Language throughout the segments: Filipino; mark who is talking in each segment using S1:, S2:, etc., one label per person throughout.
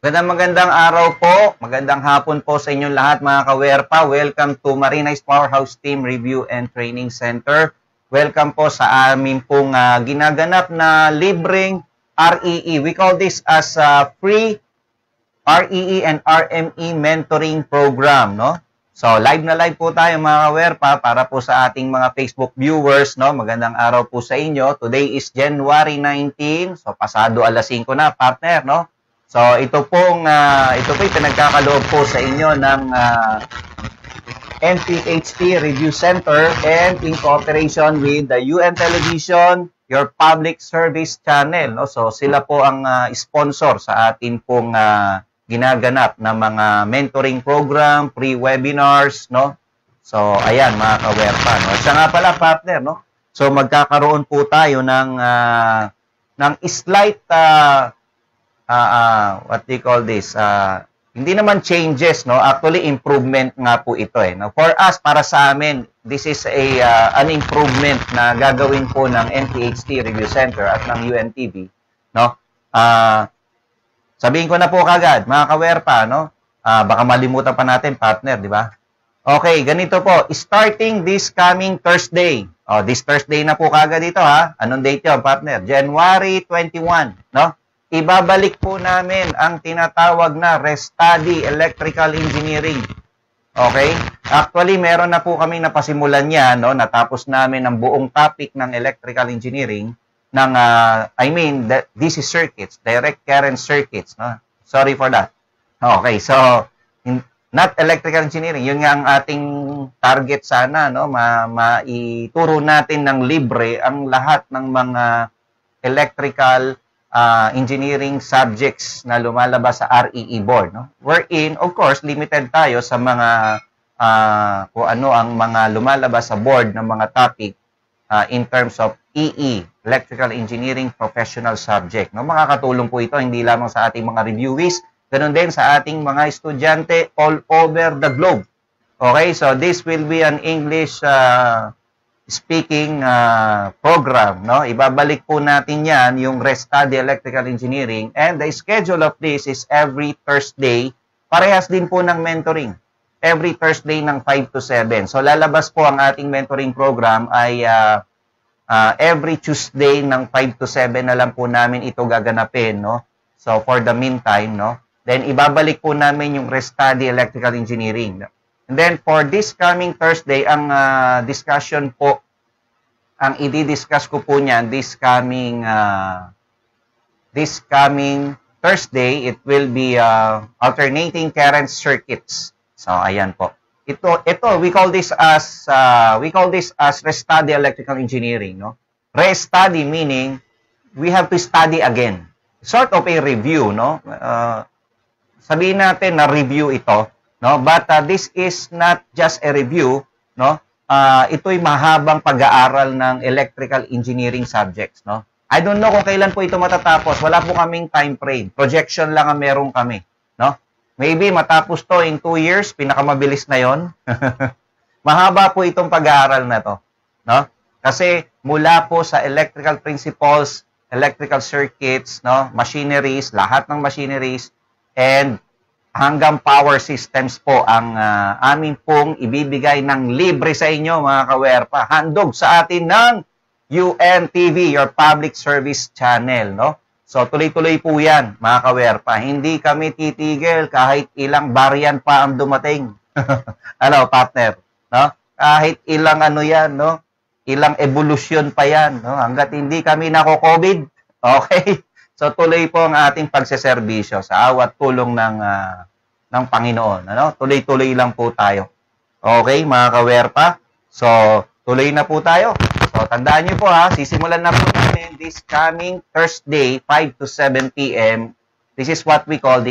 S1: Magandang araw po. Magandang hapon po sa inyong lahat mga kawerpa. Welcome to Marinais Powerhouse Team Review and Training Center. Welcome po sa amin pong ginaganap na libreng REE. We call this as free REE and RME mentoring program, no? So, live na live po tayo mga kawerpa para po sa ating mga Facebook viewers, no? Magandang araw po sa inyo. Today is January 19. So, pasado alas 5 na, partner, no? So, ito po'y pinagkakaloob po sa inyo ng NPHT Review Center and in cooperation with the UN Television, your public service channel, no? So, sila po ang sponsor sa atin pong ginaganap na mga mentoring program, pre-webinars, no? So, ayan, mga kawerpa, no? Siya nga pala, partner, no? So, magkakaroon po tayo ng slight, what do you call this? Hindi naman changes, no? Actually, improvement nga po ito, eh. No? For us, para sa amin, this is an improvement na gagawin po ng NPHT Review Center at ng UNTV, no? Sabihin ko na po kagad, mga kawerpa, no? Baka malimutan pa natin, partner, di ba? Okay, ganito po. Starting this coming Thursday. This Thursday na po kagad dito, ha? Anong date yun, partner? January 21, no? Ibabalik po namin ang tinatawag na Restudy Electrical Engineering. Okay? Actually, meron na po kami napasimulan yan, no? Natapos namin ang buong topic ng Electrical Engineering ng, DC circuits, direct current circuits, no? Sorry for that. Okay, so, not electrical engineering, yun nga ang ating target sana, no? Maituro natin ng libre ang lahat ng mga electrical engineering subjects na lumalabas sa REE board, no? Wherein, of course, limited tayo sa mga kung ano ang mga lumalabas sa board ng mga topic in terms of EE, Electrical Engineering Professional Subject. No, makakatulong po ito hindi lamang sa ating mga reviewees, ganun din sa ating mga estudyante all over the globe. Okay, so this will be an English speaking program, no? Ibabalik po natin yan, yung Restudy Electrical Engineering, and the schedule of this is every Thursday, parehas din po ng mentoring. Every Thursday ng 5 to 7. So, lalabas po ang ating mentoring program ay every Tuesday ng 5 to 7 na lang po namin ito gaganapin, no? So, for the meantime, no? Then, ibabalik po namin yung Restudy Electrical Engineering. And then, for this coming Thursday, ang discussion po, ang i-discuss ko po niyan, this coming Thursday, it will be alternating current circuits. So, ayan po. Ito, we call this as Restudy Electrical Engineering, no? Restudy meaning we have to study again. Sort of a review, no? Sabihin natin na review ito, no? But this is not just a review, no? Ito'y mahabang pag-aaral ng electrical engineering subjects, no? I don't know kung kailan po ito matatapos. Wala po kaming time frame. Projection lang ang meron kami, no? Maybe matapos to in 2 years, pinakamabilis na yon. Mahaba po itong pag-aaral na to, no? Kasi mula po sa electrical principles, electrical circuits, no, machineries, lahat ng machineries, and hanggang power systems po ang amin pong ibibigay ng libre sa inyo, mga kawerpa. Handog sa atin ng UNTV, your public service channel, no? So, tuloy-tuloy po yan, mga kawerpa. Hindi kami titigil kahit ilang variant pa ang dumating. Ano, partner? No? Kahit ilang ano yan, no? Ilang evolution pa yan, no? Hanggat hindi kami nako-COVID. Okay? So, tuloy po ang ating pagseserbisyo sa awat tulong ng Panginoon. Ano? Tuloy-tuloy lang po tayo. Okay, mga kawerpa? So, tuloy na po tayo. So, tandaan nyo po ha, sisimulan na po natin this coming Thursday, 5 to 7 p.m. This is what we call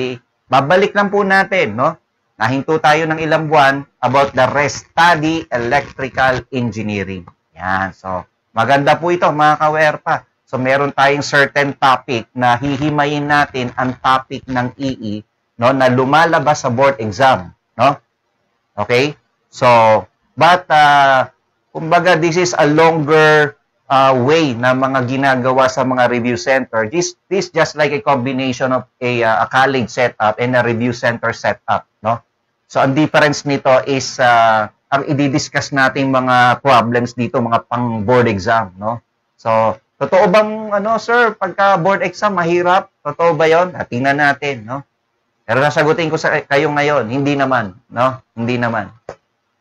S1: babalik lang po natin, no? Nahinto tayo ng ilang buwan about the Restudy Electrical Engineering. Yan, so, maganda po ito, mga kawerpa. So, meron tayong certain topic na hihimayin natin ang topic ng EE, no, na lumalabas sa board exam, no? Okay? So, but, kumbaga, this is a longer way na mga ginagawa sa mga review center. This just like a combination of a college setup and a review center setup, no? So ang difference nito is ang i-discuss nating mga problems dito, mga pang board exam, no? So totoo bang sir, pagka board exam mahirap? Totoo ba 'yon? Tingnan natin, no? Pero nasagutin ko sa kayo ngayon, hindi naman, no? Hindi naman.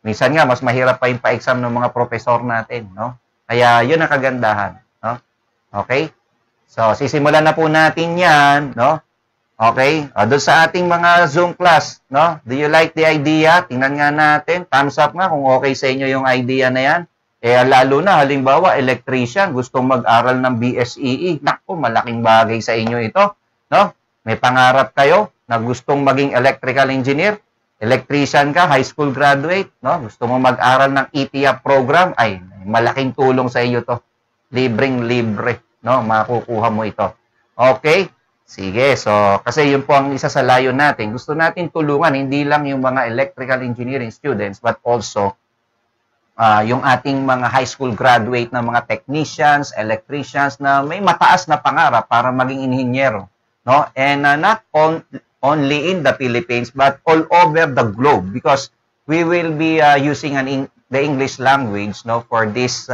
S1: Minsan nga mas mahirap pa yung pa-exam ng mga professor natin, no? Kaya yun ang kagandahan, no? Okay? So, sisimulan na po natin 'yan, no? Okay? Doon sa ating mga Zoom class, no? Do you like the idea? Tingnan nga natin. Thumbs up nga kung okay sa inyo yung idea na 'yan. Lalo na halimbawa electrician, gustong mag-aral ng BSEE. Naku, malaking bagay sa inyo ito, no? May pangarap kayo na gustong maging electrical engineer, electrician ka, high school graduate, no? Gusto mo mag-aral ng ETIAP program, ay malaking tulong sa iyo to. Libreng-libre, no? Makukuha mo ito. Okay? Sige, so kasi yun po ang isa sa layo natin. Gusto natin tulungan hindi lang yung mga electrical engineering students but also yung ating mga high school graduate na mga technicians, electricians na may mataas na pangarap para maging inhinyero, no? And not only in the Philippines but all over the globe because we will be using the English language, no, for this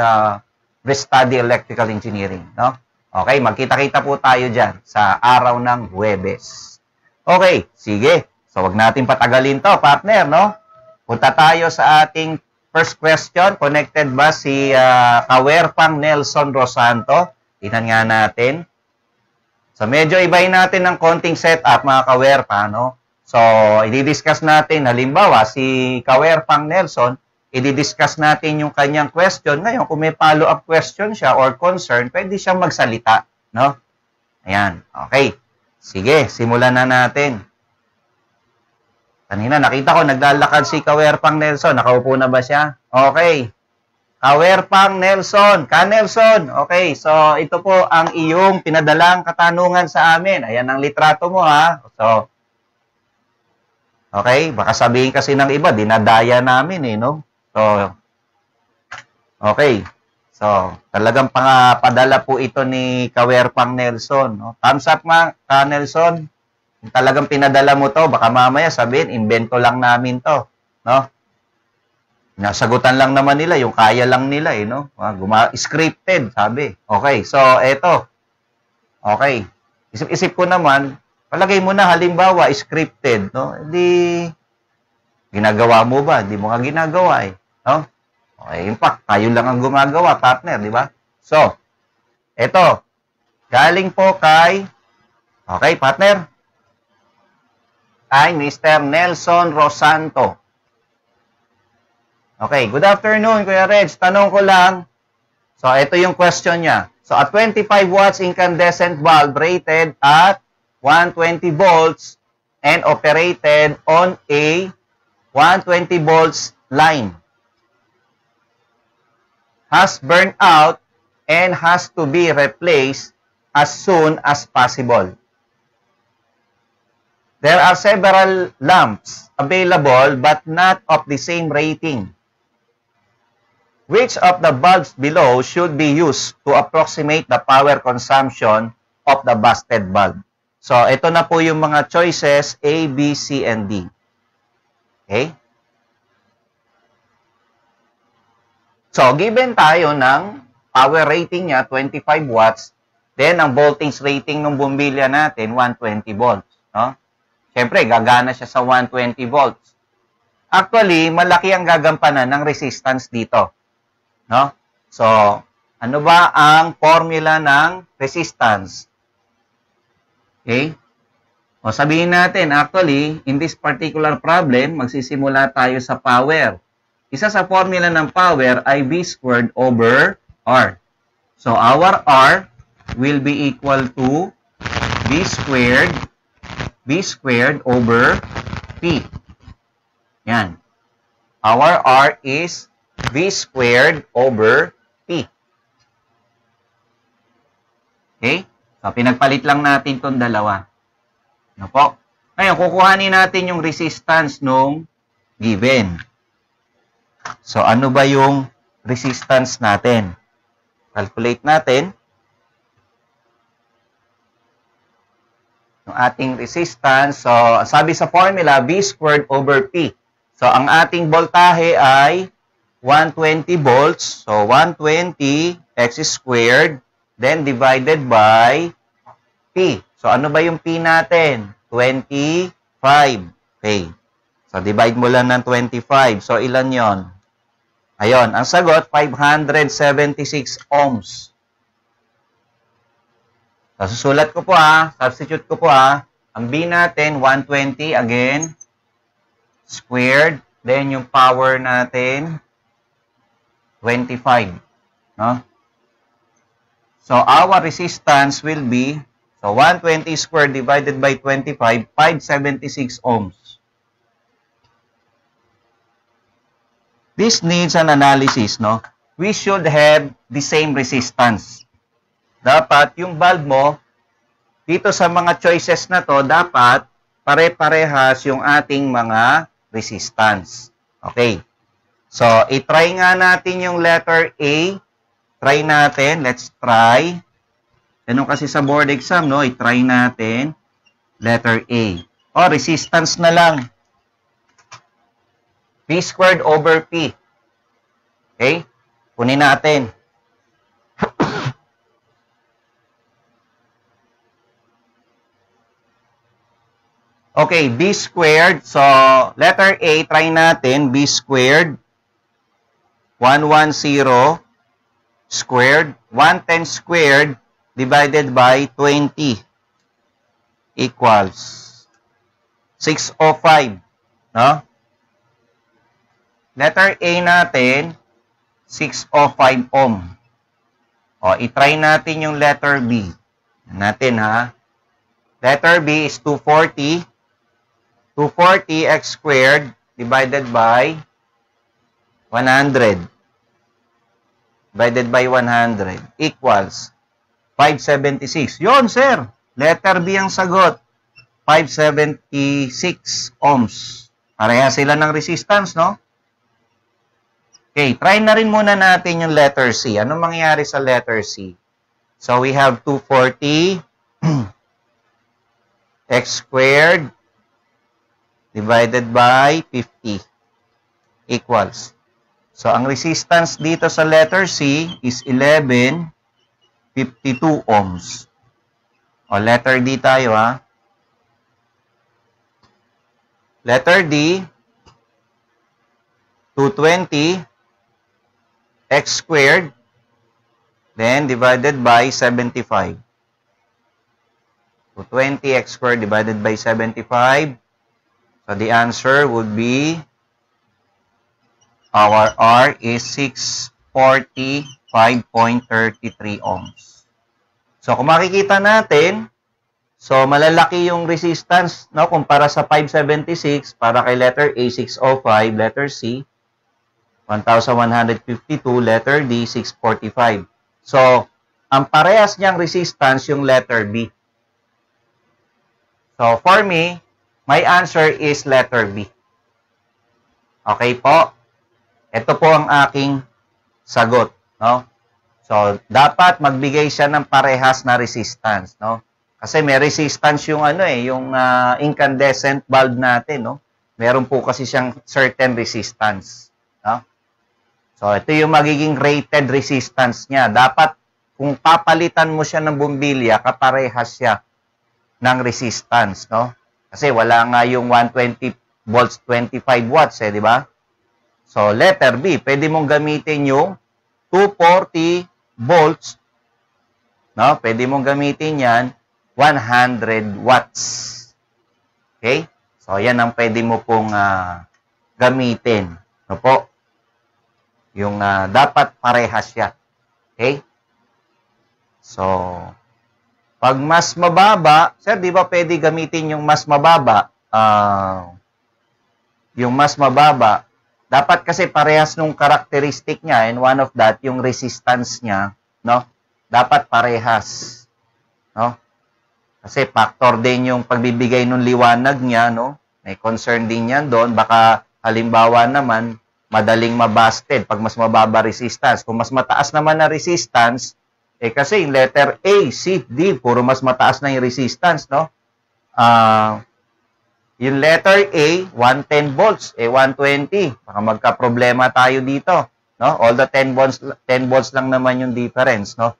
S1: study electrical engineering, no? Okay, magkita-kita po tayo diyan sa araw ng Huwebes. Okay, sige. So wag natin patagalin 'to, partner, no? Punta tayo sa ating first question. Connected ba si Kawerpang Nelson Rosanto? Tingnan nga natin. So, medyo ibahin natin ng konting setup, mga Kawerpa, no? So, i-discuss natin, halimbawa, si Kawerpang Nelson, i-discuss natin yung kanyang question. Ngayon, kung may follow-up question siya or concern, pwede siyang magsalita, no? Ayan, okay. Sige, simulan na natin. Kanina, nakita ko, naglalakad si Kawerpang Nelson. Nakaupo na ba siya? Okay. Kawerpang Nelson. Ka-Nelson. Okay, so ito po ang iyong pinadalang katanungan sa amin. Ayan ang litrato mo, ha? So, okay, baka sabihin kasi ng iba, dinadaya namin, no? So, okay. So, talagang padala po ito ni Kawerpang Nelson, no? Thumbs up nga, Ka-Nelson. Talagang pinadala mo to, baka mamaya sabihin, invento lang namin to, no? Nasagutan lang naman nila, yung kaya lang nila, no? Scripted, sabi. Okay, so, eto. Okay. Isip-isip ko naman, palagay mo na, halimbawa, scripted, no? Hindi, ginagawa mo ba? Hindi mo nga ginagawa, no? Okay, in fact, tayo lang ang gumagawa, partner, di ba? So, eto. Galing po kay, okay, partner? Kay Mr. Nelson Rosanto. Okay, good afternoon, Kuya Reg. Tanong ko lang. So, ito yung question niya. So, a 25 watts incandescent bulb rated at 120 volts and operated on a 120 volts line has burned out and has to be replaced as soon as possible. There are several lamps available but not of the same rating. Which of the bulbs below should be used to approximate the power consumption of the busted bulb? So, ito na po yung mga choices A, B, C, and D. Okay? So, given tayo ng power rating niya, 25 watts, then ang voltage rating ng bumbilya natin, 120 volts. No? Siyempre, gagana siya sa 120 volts. Actually, malaki ang gagampanan ng resistance dito. No? So, ano ba ang formula ng resistance? Okay? O sabihin natin, actually, in this particular problem, magsisimula tayo sa power. Isa sa formula ng power ay V squared over R. So, our R will be equal to V squared over P. Yan. Our R is V squared over P. Okay? So, pinagpalit lang natin itong dalawa. Ano po? Ngayon, kukuhanin natin yung resistance nung given. So, ano ba yung resistance natin? Calculate natin yung ating resistance. So, sabi sa formula, V squared over P. So, ang ating voltahe ay 120 volts. So, 120 x squared, then divided by P. So, ano ba yung P natin? 25. Okay. So, divide mo lang ng 25. So, ilan yon? Ayun, ang sagot, 576 ohms. So, susulat ko po substitute ko po ang B natin, 120, again, squared, then yung power natin, 25. No? So, our resistance will be, so 120 squared divided by 25, 576 ohms. This needs an analysis, no? We should have the same resistance. Dapat yung bulb mo, dito sa mga choices na to, dapat pare-parehas yung ating mga resistance. Okay. So, i-try nga natin yung letter A. Try natin. Let's try. Ano kasi sa board exam, no? I-try natin. Letter A. O, resistance na lang. V squared over P. Okay? Kunin natin. Okay, B squared. So, letter A, try natin. B squared. 110 squared. 110 squared divided by 20 equals 605. No? Letter A natin, 605 ohm. O, i-try natin yung letter B. Natin, Letter B is 240. 240 x squared divided by 100. Divided by 100 equals 576. Yun, sir. Letter B ang sagot. 576 ohms. Pareha sila ng resistance, no? Okay, try na rin muna natin yung letter C. Anong mangyayari sa letter C? So, we have 240 x squared divided by 50 equals. So, ang resistance dito sa letter C is 1152 ohms. O, letter D tayo, Letter D, 220 x squared, then divided by 75. 220 x squared divided by 75. So, the answer would be, our R is 645.33 ohms. So, kung makikita natin, so malalaki yung resistance, no, kumpara sa 576, para kay letter A, 605, letter C, 1,152, letter D, 645. So, ang parehas niyang resistance yung letter B. So, for me, my answer is letter B. Okay po? Ito po ang aking sagot, no? So, dapat magbigay siya ng parehas na resistance, no? Kasi may resistance yung yung incandescent bulb natin, no? Meron po kasi siyang certain resistance, no? So, ito yung magiging rated resistance niya. Dapat, kung papalitan mo siya ng bumbilya, kaparehas siya ng resistance, no? Kasi wala nga yung 120 volts, 25 watts, di ba? So, letter B, pwede mong gamitin yung 240 volts, no? Pwede mong gamitin yan, 100 watts. Okay? So, yan ang pwede mo pong gamitin. No po? Yung dapat parehas siya. Okay? So, pag mas mababa, sir, di ba pwede gamitin yung mas mababa? Yung mas mababa, dapat kasi parehas nung characteristic niya, and one of that, yung resistance niya, no? Dapat parehas. No? Kasi factor din yung pagbibigay ng liwanag niya, no? May concern din yan doon. Baka halimbawa naman, madaling mabusted pag mas mababa resistance. Kung mas mataas naman na resistance, kasi yung letter A, C, D, puro mas mataas na yung resistance, no? Yung letter A, 110 volts, 120. Baka magka-problema tayo dito, no? All the 10 volts lang naman yung difference, no?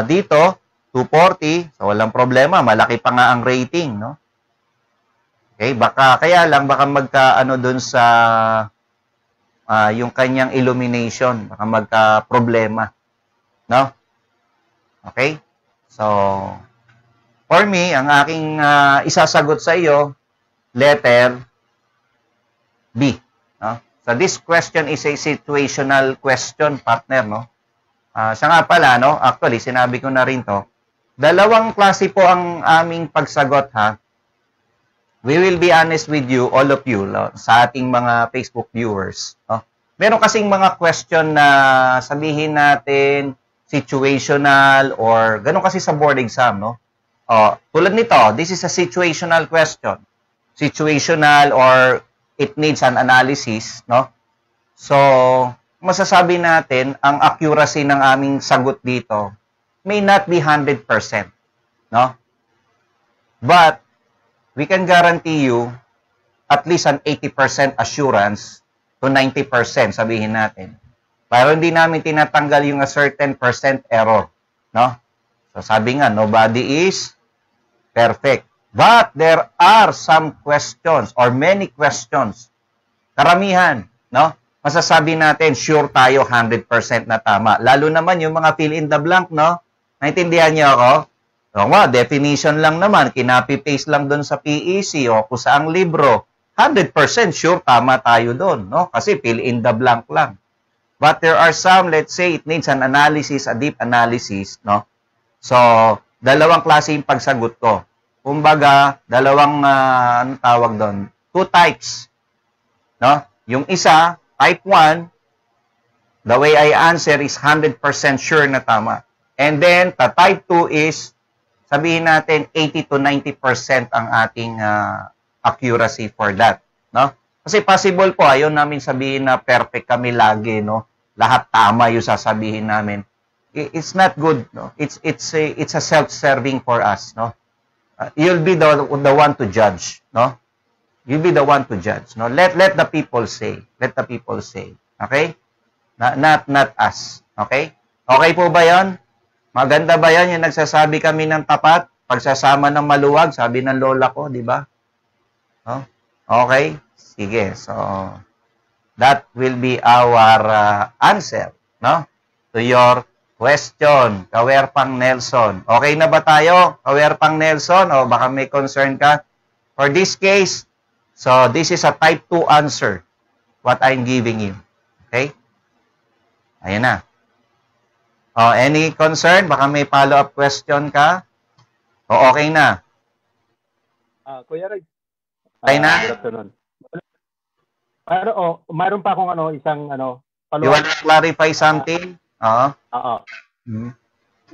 S1: Dito, 240, so walang problema, malaki pa nga ang rating, no? Okay, kaya magka-ano dun sa yung kanyang illumination, baka magka-problema, no? Okay? So, for me, ang aking isasagot sa iyo, letter B. No? So, this question is a situational question, partner, no? Siya nga pala, no? Actually, sinabi ko na rin to. Dalawang klase po ang aming pagsagot, ha? We will be honest with you, all of you, no? Sa ating mga Facebook viewers. No? Meron kasing mga question na sabihin natin, situational, or ganun kasi sa board exam, no? Tulad nito, this is a situational question. Situational or it needs an analysis, no? So, masasabi natin, ang accuracy ng aming sagot dito may not be 100%, no? But, we can guarantee you at least an 80% assurance to 90%, sabihin natin. Pero hindi namin tinatanggal yung a certain percent error, no? So, sabi nga, nobody is perfect. But there are some questions or many questions. Karamihan, no? Masasabi natin, sure tayo 100% na tama. Lalo naman yung mga fill in the blank, no? Naintindihan niyo ako? Definition lang naman, kinapi-paste lang doon sa PEC o kung saang libro. 100% sure tama tayo doon, no? Kasi fill in the blank lang. But there are some, let's say, it needs an analysis, a deep analysis, no? So, dalawang klase yung pagsagot ko. Kumbaga, dalawang, anong tawag doon? 2 types, no? Yung isa, type 1, the way I answer is 100% sure na tama. And then, type 2 is, sabihin natin, 80 to 90% ang ating accuracy for that, no? Kasi possible po, ayaw namin sabihin na perfect kami lagi, no? Lahat tama yung sasabihin namin. It's not good, no? It's a self-serving for us, no? You'll be the one to judge, no? You'll be the one to judge, no? Let the people say. Let the people say. Okay? Not us. Okay? Okay po ba 'yon? Maganda ba 'yan yung nagsasabi kami ng tapat, pagsasama ng maluwag, sabi ng lola ko, di ba? No? Okay? Sige. So, that will be our answer, no? To your question, Kawerpang Nelson. Okay na ba tayo, Kawerpang Nelson? O baka may concern ka? For this case, so this is a type 2 answer, what I'm giving you. Okay? Ayan na. Any concern? Baka may follow-up question ka? O okay na?
S2: Kuya Reg.
S1: Okay na?
S2: Good afternoon. Pero mayroon pa akong isang
S1: follow-up. You want to clarify something?
S2: Oo.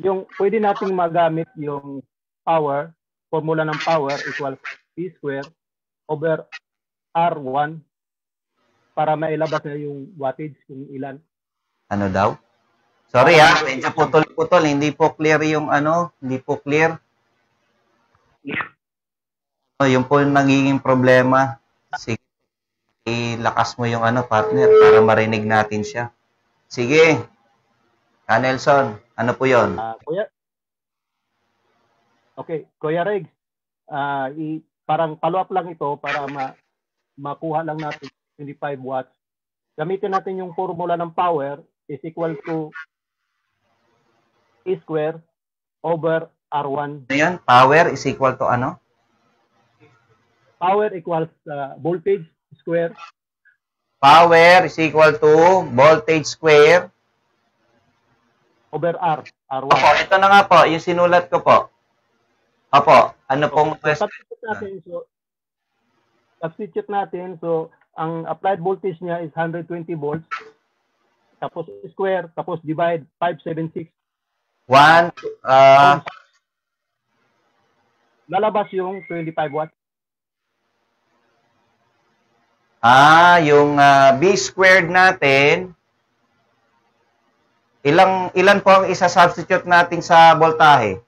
S2: Yung pwede nating magamit yung power, formula ng power equals P square over R1 para mailabas na yung wattage kung ilan.
S1: Ano daw? Sorry medyo putol-putol, hindi po clear yung hindi po clear. Yung po nagiging problema. Sige, ilakas mo yung partner para marinig natin siya. Sige. Nelson, ano po yun?
S2: Kuya? Okay, Kuya Reg, parang follow-up lang ito para makuha lang natin 25 watts. Gamitin natin yung formula ng power is equal to E square over R1.
S1: Ayan, power is equal to ano?
S2: Power equals voltage square.
S1: Power is equal to voltage square
S2: over R1.
S1: Opo, ito na nga po, yung sinulat ko po. Opo, ano pong question?
S2: Substitute natin, so ang applied voltage niya is 120 volts, tapos square, tapos divide 576. Lalabas yung 25 watts.
S1: Yung B squared natin, ilan po ang isa-substitute natin sa voltahe?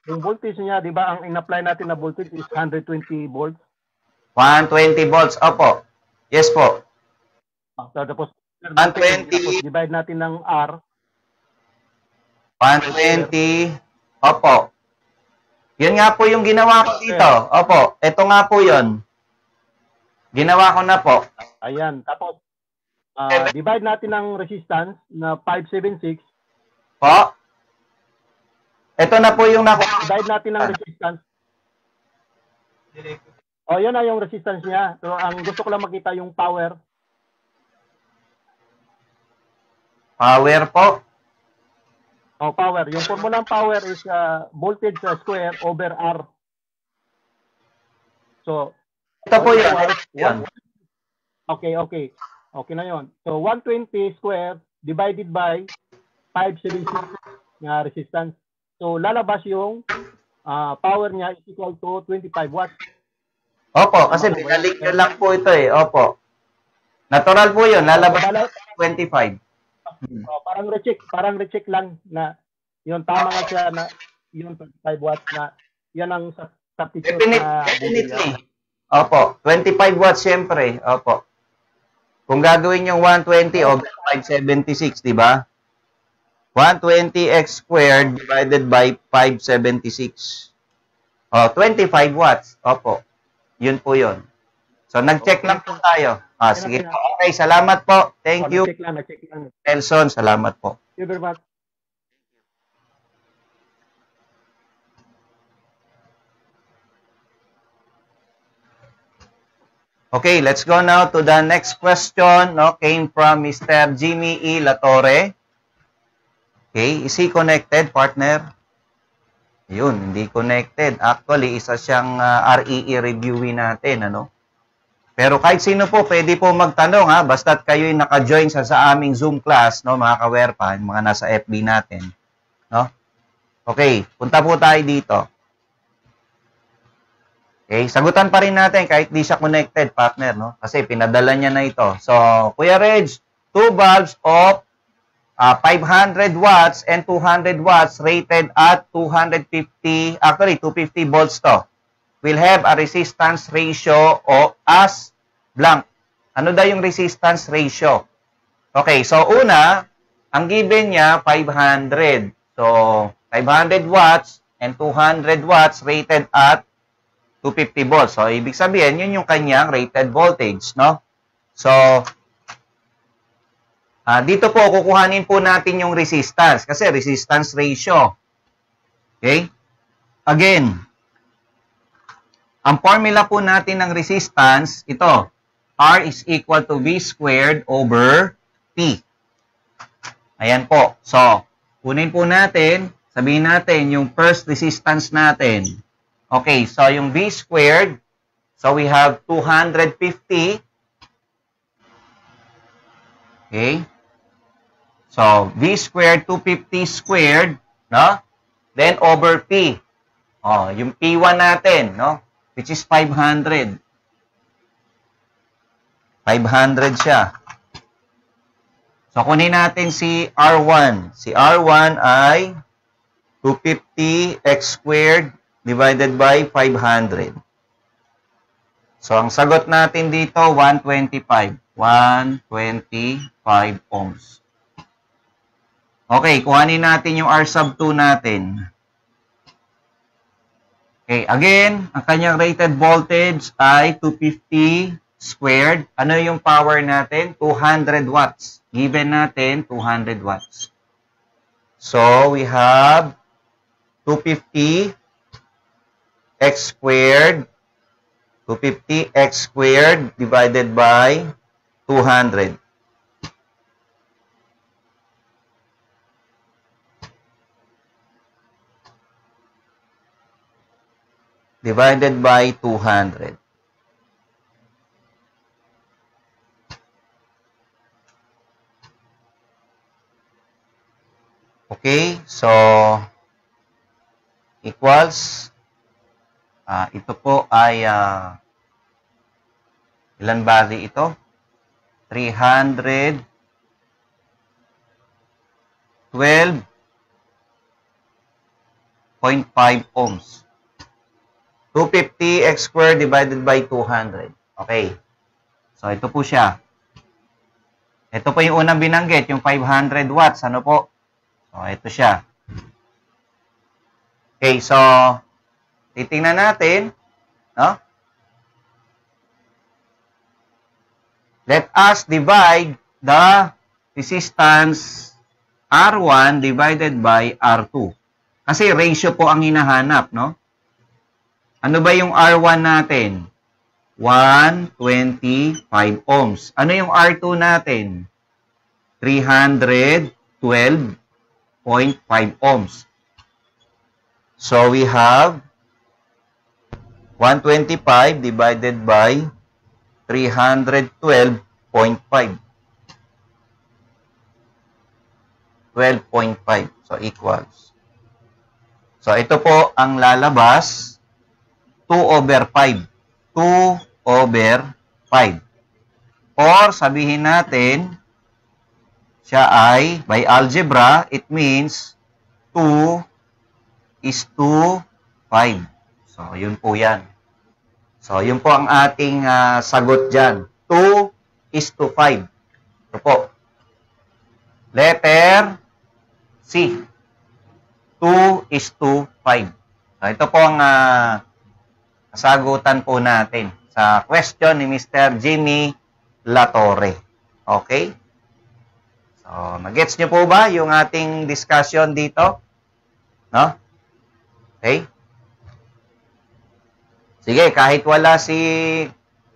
S2: Yung voltage niya, di ba, ang in-apply natin na voltage is 120 volts.
S1: 120 volts, opo. Yes po.
S2: Tapos,
S1: 120.
S2: Tapos divide natin ng R.
S1: 120. Opo. Yun nga po yung ginawa ko dito. Opo. Ito nga po yun. Ginawa ko na po.
S2: Ayan. Tapos, divide natin ng resistance na 576.
S1: Po. Ito na po yung
S2: divide natin ng resistance. Yan na yung resistance niya. So, ang gusto ko lang makita yung power.
S1: Power po.
S2: Power. Yung formula ng power is voltage square over R. So,
S1: ito po yun.
S2: Okay. Okay na yun. So, 120 square divided by 576 na resistance. So, lalabas yung power niya is equal to 25 watts.
S1: Opo, kasi binalik nyo lang po ito eh. Opo. Natural po yun. Lalabas 25.
S2: Parang recheck lang na yun, tama nga siya na yun 25 watts na yan ang substitute na
S1: definitely. Opo, 25 watts syempre. Opo. Kung gagawin yung 120 over 576, di ba? 120x squared divided by 576. 25 watts. Opo. Yun po yun. So, nag-check lang po tayo. Sige po. Okay, salamat po. Thank you.
S2: Nag-check lang.
S1: Nelson, salamat po.
S2: Thank you very much.
S1: Okay, let's go now to the next question. Came from Mr. Jimmy E. Latorre. Okay, is he connected, partner? Yun, hindi connected. Actually, isa siyang REE reviewin natin, ano? Pero kahit sino po, pwede po magtanong, ha? Basta't kayo'y naka-join sa aming Zoom class, no, mga kawerpan, mga nasa FB natin. No? Okay, punta po tayo dito. Okay, sagutan pa rin natin kahit di siya connected, partner, no? Kasi pinadala niya na ito. So, Kuya Reg, 2 bulbs of 500 watts and 200 watts rated at 250, actually 250 volts to, will have a resistance ratio of as blank. Ano daw yung resistance ratio? Okay, so una, ang given niya 500. So, 500 watts and 200 watts rated at 250 volts. So, ibig sabihin, yun yung kanyang rated voltage, no? So, dito po, kukuhanin po natin yung resistance kasi resistance ratio. Okay? Again, ang formula po natin ng resistance, ito, R is equal to V squared over P. Ayan po. So, kunin po natin, sabihin natin yung first resistance natin. Okay, so yung V squared, so we have 250. Okay? So, V squared, 250 squared, no? Then, over P. Yung P1 natin, no? Which is 500. 500 siya. So, kunin natin si R1. Si R1 ay 250x squared divided by 500. So, ang sagot natin dito, 125. 125 ohms. Okay, kuhanin natin yung R sub 2 natin. Okay, again, ang kanyang rated voltage ay 250 squared. Ano yung power natin? 200 watts. Given natin, 200 watts. So, we have 250 x squared. 250 x squared divided by 200. Divided by 200. Okay, so equals ito po ay Ilan bari ito? 312.5 ohms. 250 x squared divided by 200. Okay. So, ito po siya. Ito po yung unang binanggit, yung 500 watts. Ano po? So, ito siya. Okay, so, titingnan natin. No? Let us divide the resistance R1 divided by R2. Kasi ratio po ang hinahanap, no? Ano ba yung R1 natin? 125 ohms. Ano yung R2 natin? 312.5 ohms. So, we have 125 divided by 312.5. 12.5. So, equals. So, ito po ang lalabas. 2/5. 2/5. Or, sabihin natin, siya ay, by algebra, it means 2:5. So, yun po yan. So, yun po ang ating sagot dyan. 2:5. Ito po. Letter C. 2:5. So, ito po ang kasagutan po natin sa question ni Mr. Jimmy Latorre. Okay? So, nag-gets nyo po ba yung ating discussion dito? No? Okay? Sige, kahit wala si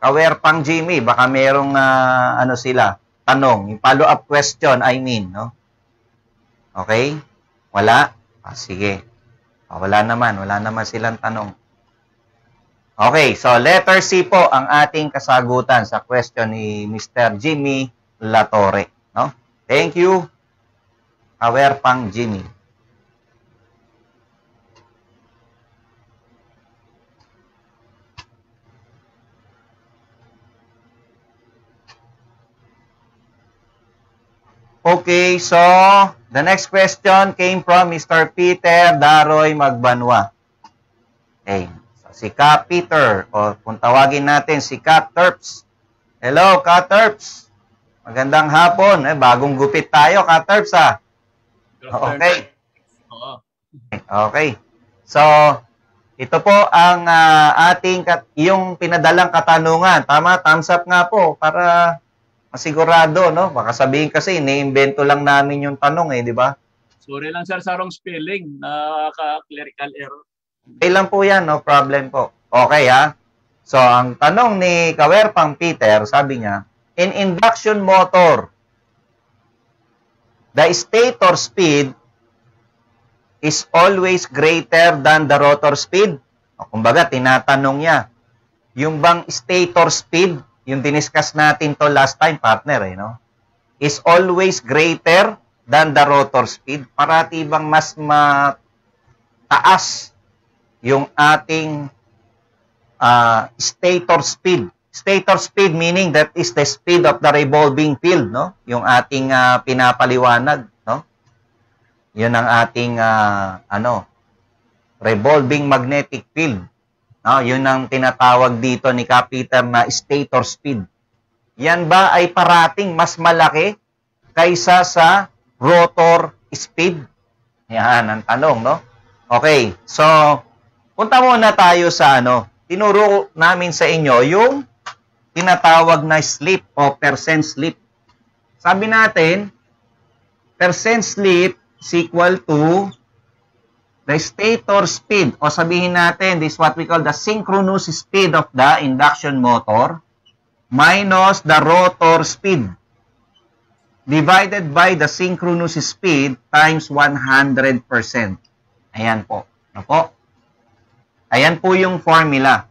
S1: Kawerpang Jimmy, baka merong ano sila, tanong, yung follow-up question, I mean, no? Okay? Wala? Sige. Wala naman silang tanong. Okay, so letter C po ang ating kasagutan sa question ni Mr. Jimmy Latorre, no? Thank you, Kawerpang Jimmy. Okay, so the next question came from Mr. Peter Daroy Magbanwa. Okay, so si Ka Peter, o kung tawagin natin si Ka Terps. Hello, Ka Terps. Magandang hapon. Bagong gupit tayo, Ka Terps, ha? Okay. Okay. So, ito po ang ating, yung pinadalang katanungan. Tama, thumbs up nga po para masigurado, no? Baka sabihin kasi, iniimbento lang namin yung tanong, di ba?
S3: Sorry lang, sir, sa wrong spelling. Clerical error.
S1: Okay lang po yan, no problem po. Okay, ha? So, ang tanong ni Kawerpang Peter, sabi niya, in induction motor, the stator speed is always greater than the rotor speed. O, kumbaga, tinatanong niya, yung bang stator speed, yung diniscuss natin to last time, partner, no? Is always greater than the rotor speed. Parati bang mas mataas yung ating stator speed. Stator speed meaning that is the speed of the revolving field, no? Yung ating pinapaliwanag, no? Yun ang ating revolving magnetic field. No, yun ang tinatawag dito ni Ka Peter na stator speed. Yan ba ay parating mas malaki kaysa sa rotor speed? Yan ang tanong, no? Okay, so punta muna tayo sa tinuro namin sa inyo yung tinatawag na slip o percent slip. Sabi natin, percent slip is equal to the stator speed, o sabihin natin, this is what we call the synchronous speed of the induction motor minus the rotor speed divided by the synchronous speed times 100%. Ayan po. Ano po? Ayan po yung formula.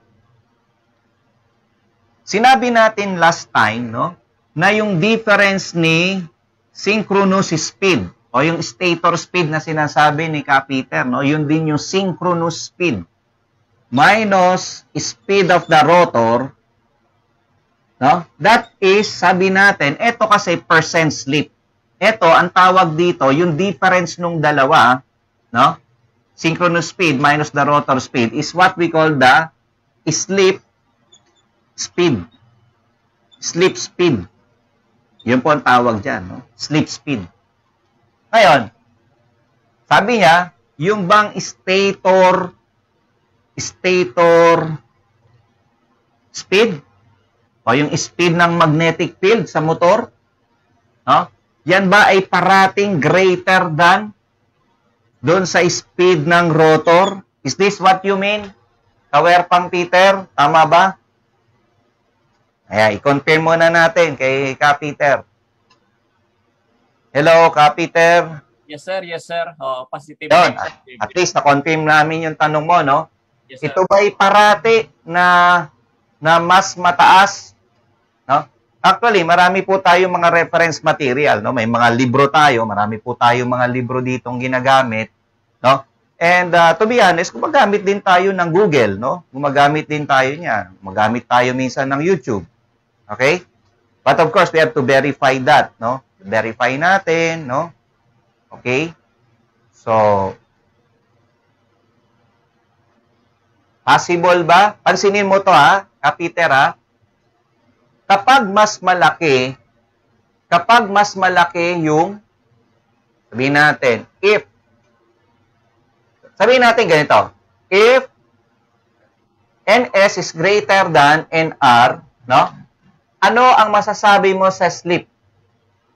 S1: Sinabi natin last time, no, na yung difference ni synchronous speed o yung stator speed na sinasabi ni Ka Peter, no? Yun din yung synchronous speed minus speed of the rotor, No? That is, sabi natin, ito kasi percent slip. Ito, ang tawag dito, yung difference nung dalawa, no? Synchronous speed minus the rotor speed is what we call the slip speed. Slip speed. Yun po ang tawag dyan, no? Slip speed. Ngayon, sabi niya, yung bang stator speed, o yung speed ng magnetic field sa motor, no? Yan ba ay parating greater than doon sa speed ng rotor? Is this what you mean? Kawerpang Peter, tama ba? Ayan, i-confirm muna natin kay Ka Peter. Hello, Ka Peter.
S3: Yes, sir. Yes, sir. Positive.
S1: Yun, at least na-confirm namin yung tanong mo, no?
S3: Yes, sir.
S1: Ito ba ay parati na mas mataas? No? Actually, marami po tayong mga reference material, no? May mga libro tayo, marami po tayong mga libro ditong ginagamit, no? And to be honest, gumagamit din tayo ng Google, no? Gumagamit din tayo niyan. Gumagamit tayo minsan ng YouTube. Okay? But of course, we have to verify that, no? Verify natin, no? Okay? So, possible ba? Pansinin mo to, ha? Peter, ha? Kapag mas malaki yung, sabihin natin ganito, if NS is greater than NR, no? Ano ang masasabi mo sa slip?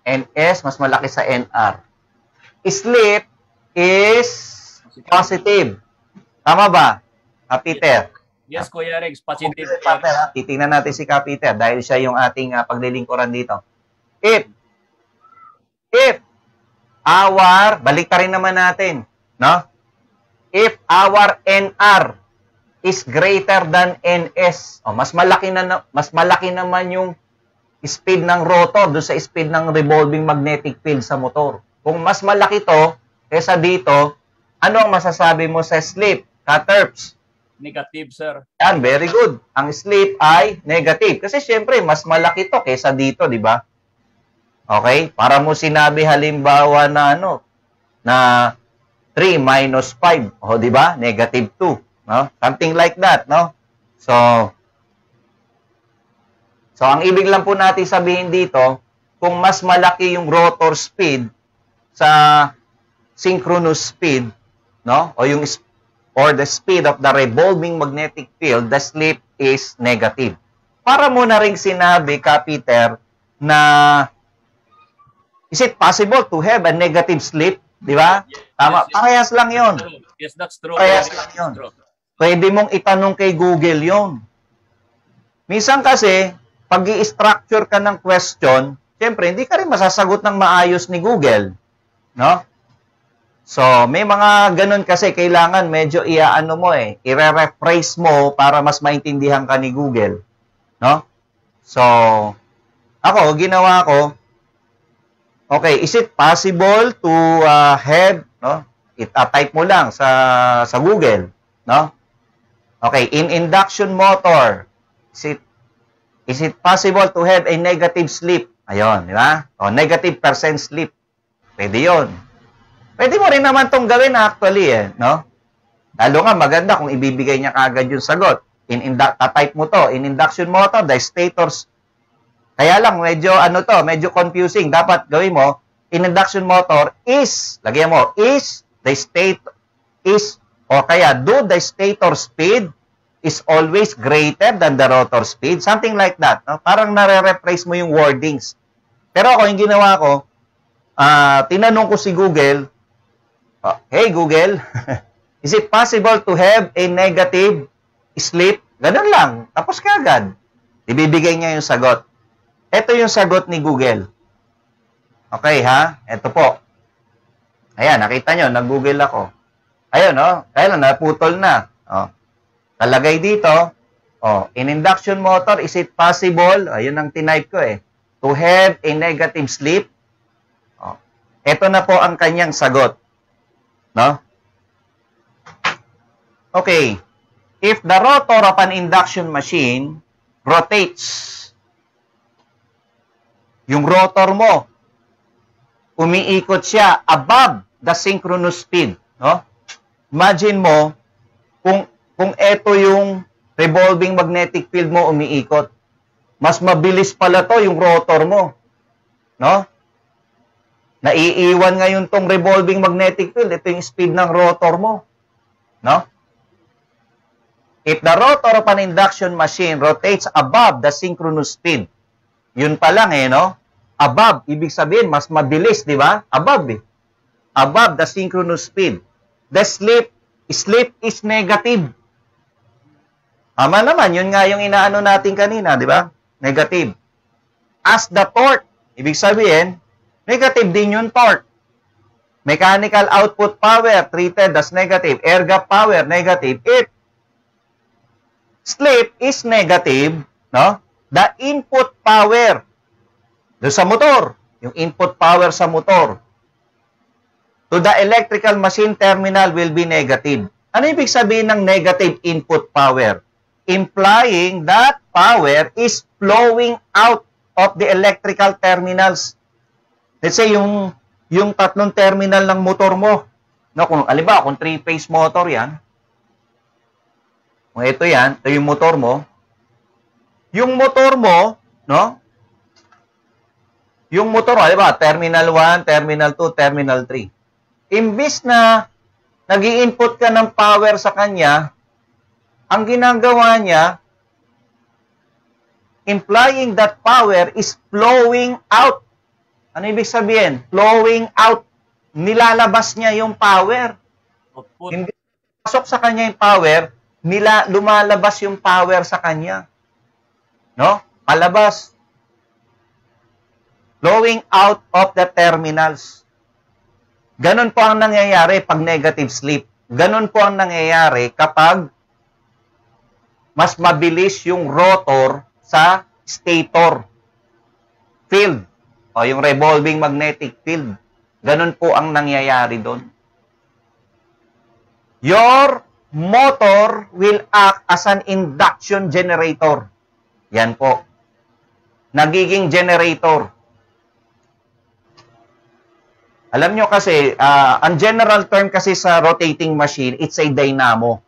S1: NS mas malaki sa NR. Slip is positive. Tama ba, Peter?
S3: Yes, Kuya Rex. Positive.
S1: Titingnan natin si Ka Peter dahil siya yung ating paglilingkuran dito. If our, balik rin naman natin, no? If our NR is greater than NS, mas malaki naman yung speed ng rotor do sa speed ng revolving magnetic field sa motor. Kung mas malaki to kaysa dito, ano ang masasabi mo sa slip? Ka-terps?
S3: Negative, sir.
S1: Yan, very good. Ang slip ay negative. Kasi syempre, mas malaki to kaysa dito, di ba? Okay? Para mo sinabi halimbawa na na 3 minus 5. O, di ba? Negative 2. No? Something like that, no? So, ang ibig lang po natin sabihin dito, kung mas malaki yung rotor speed sa synchronous speed, no? Or the speed of the revolving magnetic field, the slip is negative. Para mo na rin sinabi, Ka Peter, na is it possible to have a negative slip? Di ba? Tama. Parehas lang yun.
S3: Yes, that's true.
S1: Parehas lang yun. Pwede mong itanong kay Google yun. Minsan kasi, pag i-structure ka ng question, siyempre, hindi ka rin masasagot ng maayos ni Google. No? So, may mga ganun kasi kailangan medyo i-rephrase mo para mas maintindihan ka ni Google. No? So, ako, ginawa ko, okay, is it possible to have, no? Type mo lang sa Google, no? Okay, in induction motor, is it possible to have a negative slip? Ayun, di ba? O, negative percent slip. Pwede yun. Pwede mo rin naman itong gawin actually, no? Lalo nga, maganda kung ibibigay niya kaagad yung sagot. Type mo to, in induction motor, the stators. Kaya lang, medyo confusing. Dapat gawin mo, in induction motor is, lagyan mo, do the stator speed is always greater than the rotor speed. Something like that. No? Parang nare-rephrase mo yung wordings. Pero ako, yung ginawa ko, tinanong ko si Google, hey Google, is it possible to have a negative slip? Ganun lang. Tapos kaagad. Ibibigay niya yung sagot. Ito yung sagot ni Google. Okay, ha? Ito po. Ayan, nakita nyo, nag-Google ako. Ayun, kaya lang, naputol na. Talagay dito, in induction motor, is it possible, ayun ang tinype ko to have a negative slip? Ito na po ang kanyang sagot. No? Okay. If the rotor of an induction machine rotates Yung rotor mo, umiikot siya above the synchronous speed, no? Imagine mo kung ito yung revolving magnetic field mo umiikot. Mas mabilis pala to yung rotor mo, no? Naiiwan ngayon tong revolving magnetic field, ito yung speed ng rotor mo, no? If the rotor of an induction machine rotates above the synchronous speed, yun pa lang no? Above, ibig sabihin, mas mabilis, di ba? Above Above the synchronous speed. The slip is negative. Tama naman, yun nga yung inaano natin kanina, di ba? Negative. As the torque, ibig sabihin, negative din yung torque. Mechanical output power treated as negative. Air gap power, negative. If slip is negative, no? The input power doon sa motor, yung input power sa motor to the electrical machine terminal will be negative. Ano ibig sabihin ng negative input power? Implying that power is flowing out of the electrical terminals. Let's say yung tatlong terminal ng motor mo, no, kung aliba, kung 3-phase motor 'yan. Kung ito yung motor mo. Yung motor mo, no? Yung motor, aliba, terminal 1, terminal 2, terminal 3. Imbis na nag-i-input ka ng power sa kanya, ang ginagawa niya, implying that power is flowing out. Ano ibig sabihin? Flowing out. Nilalabas niya yung power. Hindi pasok sa kanya yung power, lumalabas yung power sa kanya. No? Palabas. Flowing out of the terminals. Ganon po ang nangyayari pag negative slip. Ganon po ang nangyayari kapag mas mabilis yung rotor sa stator field o yung revolving magnetic field. Ganon po ang nangyayari doon. Your motor will act as an induction generator. Yan po. Nagiging generator. Alam nyo kasi, ang general term kasi sa rotating machine, it's a dynamo.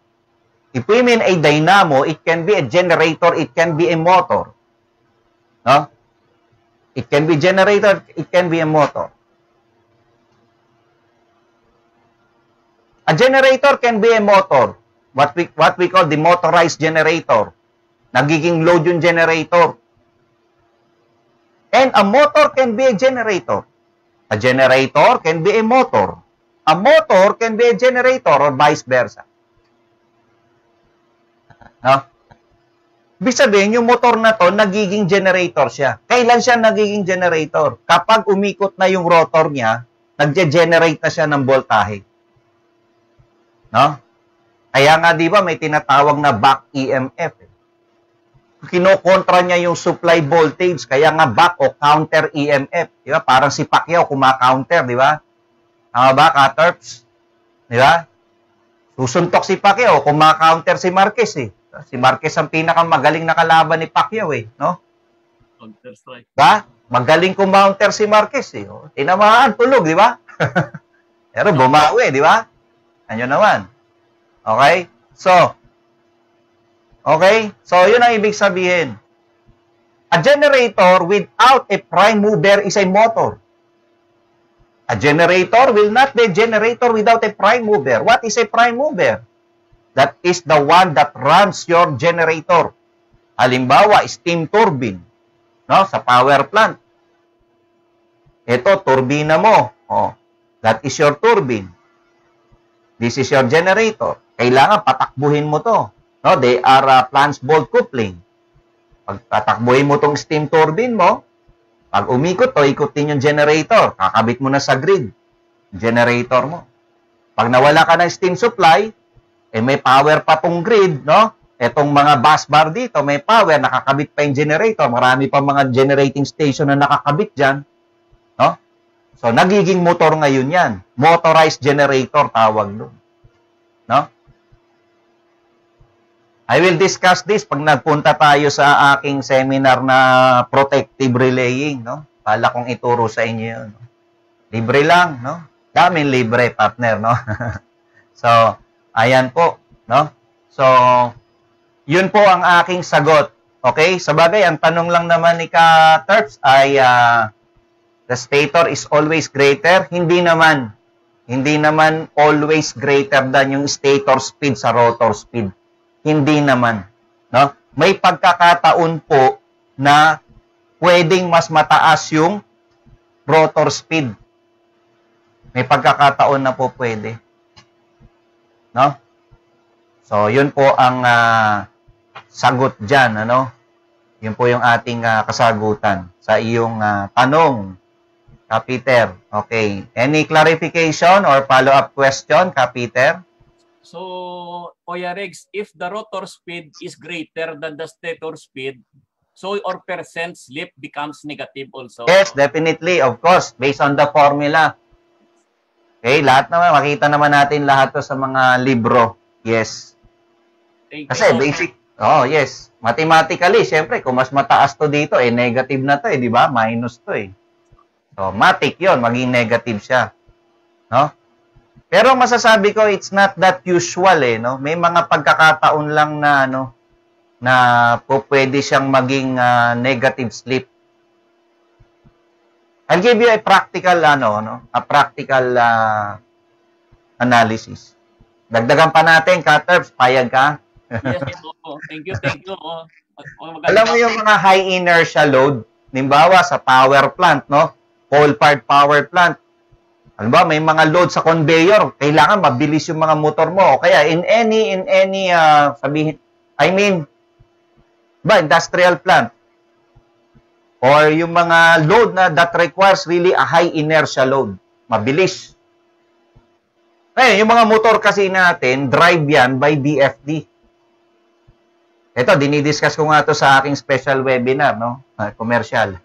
S1: If we mean a dynamo, it can be a generator, it can be a motor. No? It can be generator, it can be a motor. A generator can be a motor. What we call the motorized generator. Nagiging load yung generator. And a motor can be a generator. A generator can be a motor. A motor can be a generator or vice versa. No? Ibig sabihin, yung motor na to, nagiging generator siya. Kailan siya nagiging generator? Kapag umikot na yung rotor niya, nagge-generate na siya ng voltahe. No? Kaya nga, di ba, may tinatawag na back EMF. Kinokontra niya yung supply voltage, kaya nga back o counter EMF. Di ba? Parang si Pacquiao kumaka-counter, di ba? Tama ba, Katerps? Di ba? Susuntok si Pacquiao, kumaka-counter si Marquez eh. Si Marquez ang pinakamagaling na kalaban ni Pacquiao eh, no?
S3: Counter strike.
S1: Ba? Magaling kumounter si Marquez eh. Oh. Tinamaan, tulog, di ba? Pero bumawi, di ba? Ano naman? Okay? So, yun ang ibig sabihin. A generator without a prime mover is a motor. A generator will not be a generator without a prime mover. What is a prime mover? That is the one that runs your generator. Halimbawa, steam turbine, no? Sa power plant. Ito, turbina mo. Oh, that is your turbine. This is your generator. Kailangan patakbuhin mo to. No, they are flange-bolt coupling. Pag tatakbuhin mo tong steam turbine mo, pag umikot to, ikutin yung generator. Kakabit mo na sa grid. Generator mo. Pag nawala ka ng steam supply, may power pa tong grid, no? Etong mga bus bar dito, may power, nakakabit pa yung generator. Marami pa mga generating station na nakakabit dyan. No? So, nagiging motor ngayon yan. Motorized generator, tawag doon. No? I will discuss this pag nagpunta tayo sa aking seminar na protective relaying, no? Kala kong ituro sa inyo yun. Libre lang, no? Daming libre, partner, no? So, ayan po, no? So, yun po ang aking sagot. Okay? Sabagay, ang tanong lang naman ni Ka-Terps ay the stator is always greater. Hindi naman. Hindi naman always greater than yung stator speed sa rotor speed. Hindi naman. No? May pagkakataon po na pwedeng mas mataas yung rotor speed. May pagkakataon na po pwede. No? So, yun po ang sagot dyan. Ano? Yun po yung ating kasagutan sa iyong tanong, Peter. Okay. Any clarification or follow-up question, Peter?
S3: So, Kuya Rex, if the rotor speed is greater than the stator speed, so our percent slip becomes negative also.
S1: Yes, definitely. Of course, based on the formula. Okay, lahat naman, makita naman natin lahat to sa mga libro. Yes. Kasi basic, yes. Mathematically, syempre, kung mas mataas to dito, negative na to di ba? Minus to So, matik yon, maging negative siya. No? Pero masasabi ko, it's not that usual no? May mga pagkakataon lang na, na po pwede siyang maging negative slip. I'll give you a practical, a practical analysis. Dagdagan pa natin, Ka-Terps, payag ka?
S3: Yes, thank you.
S1: Alam mo yung mga high inertia load, nimbawa sa power plant, coal-fired power plant. Alam ba, may mga load sa conveyor, kailangan mabilis yung mga motor mo. O kaya in any industrial plant. Or yung mga load na that requires really a high inertia load. Mabilis. Ngayon, yung mga motor kasi natin, drive yan by BFD. Ito, dinidiscuss ko nga to sa aking special webinar, commercial.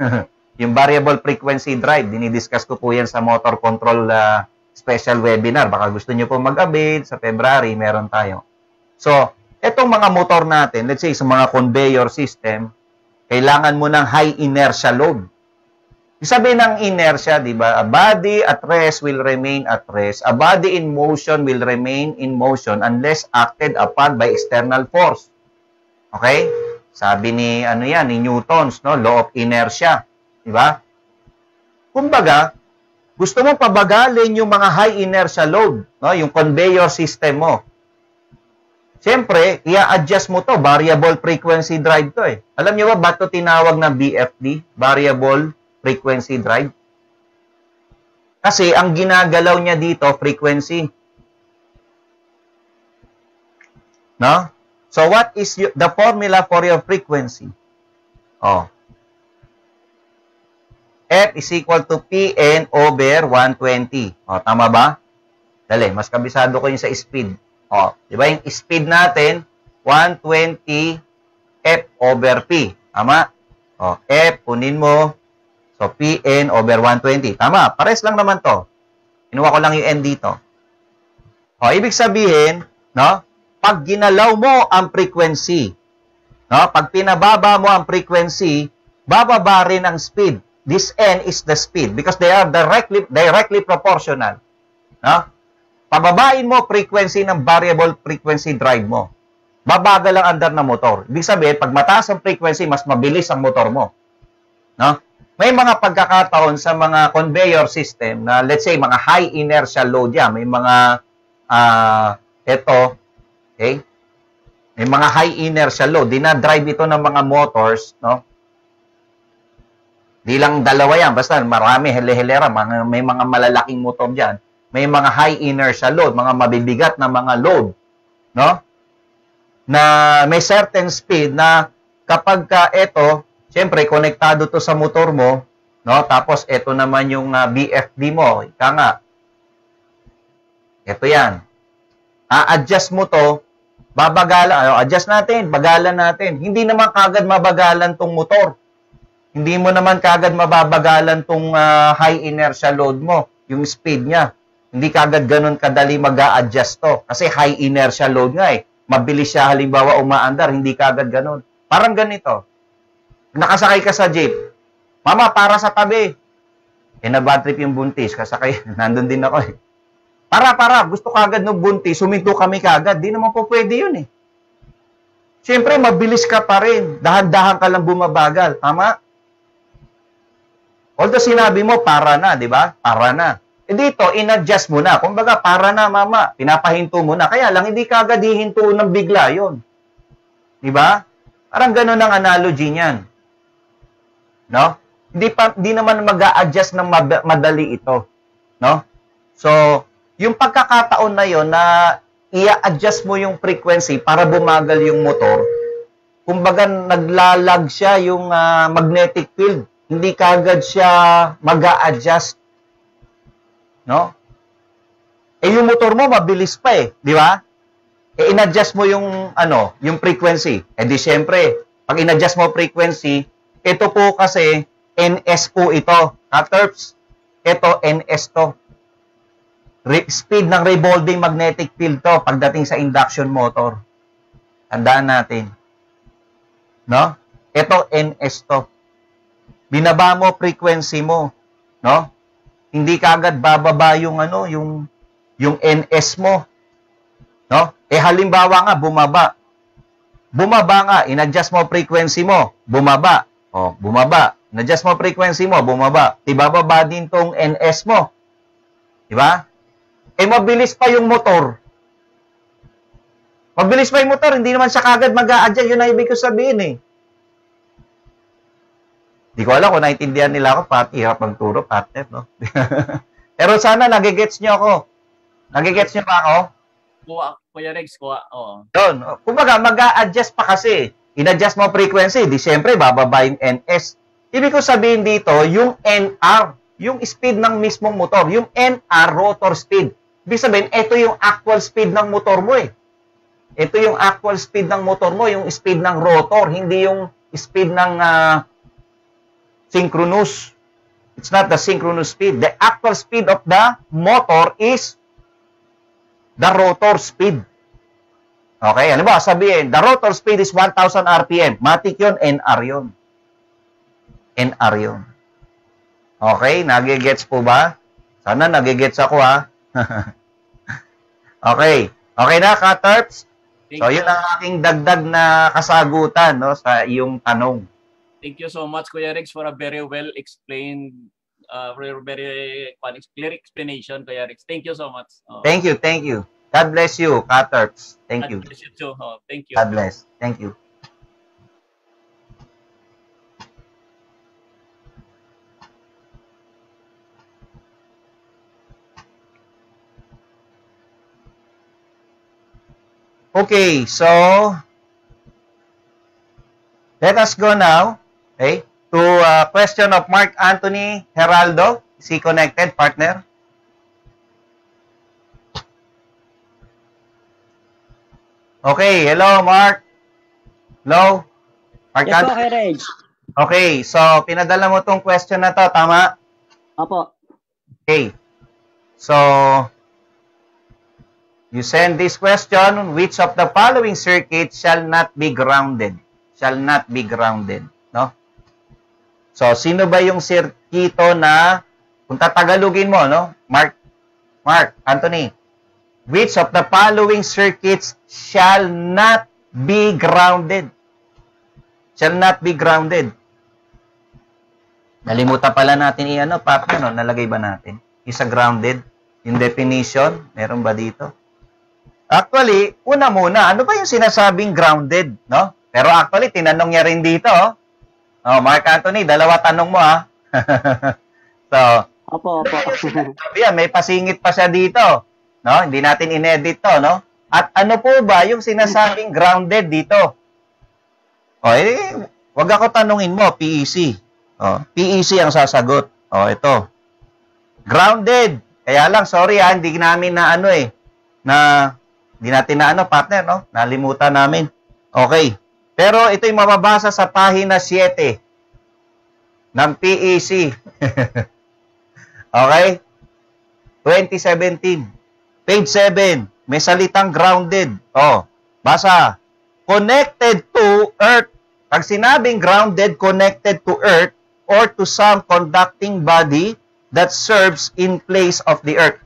S1: Yung variable frequency drive, dinidiscuss ko po yan sa motor control special webinar. Baka gusto nyo po mag-avail, sa February, meron tayo. So, etong mga motor natin, let's say sa mga conveyor system, kailangan mo ng high inertia load. Sabi ng inertia, di ba? A body at rest will remain at rest. A body in motion will remain in motion unless acted upon by external force. Okay? Sabi ni ni Newton's, law of inertia, di ba? Kumbaga, gusto mo pabagalin yung mga high inertia load, yung conveyor system mo. Siyempre, i-adjust mo to, variable frequency drive to Alam niyo ba ba't to tinawag na BFD, variable frequency drive? Kasi ang ginagalaw niya dito, frequency. No? So what is the formula for your frequency? F is equal to Pn over 120. Tama ba? Dali, mas kabisado ko yung sa speed. Di ba yung speed natin, 120 F over P. Tama? F, kunin mo. So, Pn over 120. Tama, pares lang naman to. Kinuha ko lang yung N dito. Ibig sabihin, pag ginalaw mo ang frequency, pag pinababa mo ang frequency, bababa rin ang speed. This N is the speed because they are directly proportional. Pababain mo frequency ng variable frequency drive mo. Babagal ang andar ng motor. Ibig sabihin, pag mataas ang frequency, mas mabilis ang motor mo. May mga pagkakataon sa mga conveyor system na, let's say, mga high inertia load yan. May mga, okay? May mga high inertia load. Dinadrive ito ng mga motors, Di lang dalawa yan. Basta marami, hele-helera. May mga malalaking motor dyan. May mga high inertia load, mga mabibigat na mga load, na may certain speed na kapag siyempre, konektado to sa motor mo, tapos ito naman yung BFD mo, ika nga. Ito yan. A-adjust mo to, babagalan, adjust natin, bagalan natin. Hindi naman kagad mabagalan tong motor. Hindi mo naman kagad mababagalan tong high inertia load mo, yung speed niya. Hindi kagad ganun kadali mag-a-adjust to. Kasi high inertia load nga Mabilis siya halimbawa umaandar, hindi kagad ganun. Parang ganito. Nakasakay ka sa jeep. Mama, para sa tabi. Na-bad trip yung buntis. Kasakay, nandun din ako eh. Para, gusto kagad ng buntis, suminto kami kagad. Di naman po pwede yun eh. Siyempre, mabilis ka pa rin. Dahan-dahan ka lang bumabagal. Tama? Although sinabi mo, para na, di ba? Para na. Dito, in-adjust mo na. Kumbaga, para na, mama. Pinapahinto mo na. Kaya lang, hindi kagad hihinto ng bigla yon. Di ba? Parang ganun ang analogy niyan. No? Hindi naman mag-a-adjust ng madali ito. No? So, yung pagkakataon na yon na i-adjust mo yung frequency para bumagal yung motor, kumbaga naglalag siya yung magnetic field. Hindi kagad siya mag-a-adjust. No? Yung motor mo mabilis pa eh, di ba? In-adjust mo yung yung frequency. Di syempre, pag in-adjust mo frequency, ito po kasi NS po ito. Terps, ito NS to. Speed ng revolving magnetic field to pagdating sa induction motor. Tandaan natin. No? Ito NS to. Binaba mo frequency mo, no? Hindi kagad bababa yung yung NS mo. No? Halimbawa nga bumaba. Bumaba nga, in-adjust mo frequency mo, bumaba. Bumaba. In-adjust mo frequency mo, bumaba. Ibababa din tong NS mo. Di ba? Mabilis pa yung motor. Mabilis pa yung motor, hindi naman siya kagad mag-a-adjust. Yun na ibig ko sabihin eh. Di ko alam kung naintindihan nila ako, pati hirap magturo, partner, no? Pero sana nagigets nyo ako. Nagigets nyo pa ako?
S3: Kuya Rex, oo.
S1: Doon. Kumbaga, mag-a-adjust pa kasi. In-adjust mo frequency, di syempre, bababa yung NS. Ibig ko sabihin dito, yung NR, yung speed ng mismong motor, yung NR, rotor speed. Ibig sabihin, ito yung actual speed ng motor mo eh. Ito yung actual speed ng motor mo, yung speed ng rotor, hindi yung speed ng synchronous. It's not the synchronous speed. The actual speed of the motor is the rotor speed. Okay, ano ba? Sabihin, the rotor speed is 1,000 RPM. Matik yun, NR yun. NR yun. Okay, nagigets po ba? Sana nagigets ako ha. Okay. Okay na, Katerps? So, yun ang aking dagdag na kasagutan no, sa iyong tanong.
S3: Thank you so much, Kuya Rex, for a very well explained, very clear explanation, Kuya Rex. Thank you so much.
S1: Thank you, thank you. God bless you, Katerps. Thank you.
S3: God bless you too. Thank you.
S1: God bless. Thank you. Okay, so let us go now, okay, to a question of Mark Anthony Heraldo. Is he connected, partner? Okay, hello, Mark. Hello? Mark
S4: Yes po,
S1: Anthony.
S4: kay Reg.
S1: Okay, so pinadala mo tong question na to, tama?
S4: Opo.
S1: Okay. So, you send this question, which of the following circuits shall not be grounded? Shall not be grounded, no? So, sino ba yung sirkito na, kung tatagalugin mo, no? Mark Anthony, which of the following circuits shall not be grounded? Shall not be grounded. Nalimutan pala natin partner, no? Nalagay ba natin? Isa grounded, yung definition, meron ba dito? Actually, una muna, ano ba yung sinasabing grounded, no? Pero actually, tinanong niya rin dito, Mark Anthony, dalawa tanong mo, ha? So,
S4: Opo.
S1: yan, may pasingit pa siya dito, no? Hindi natin inedit to, no? At ano po ba yung sinasabing grounded dito? Wag ako tanungin mo, PEC. PEC ang sasagot. Ito. Grounded. Kaya lang, sorry hindi namin na hindi natin na partner, no? Nalimutan namin. Okay. Pero ito yung mababasa sa pahina 7 ng PEC. Okay? 2017. Page 7. May salitang grounded. Basa. Connected to earth. Pag sinabing grounded, connected to earth, or to some conducting body that serves in place of the earth.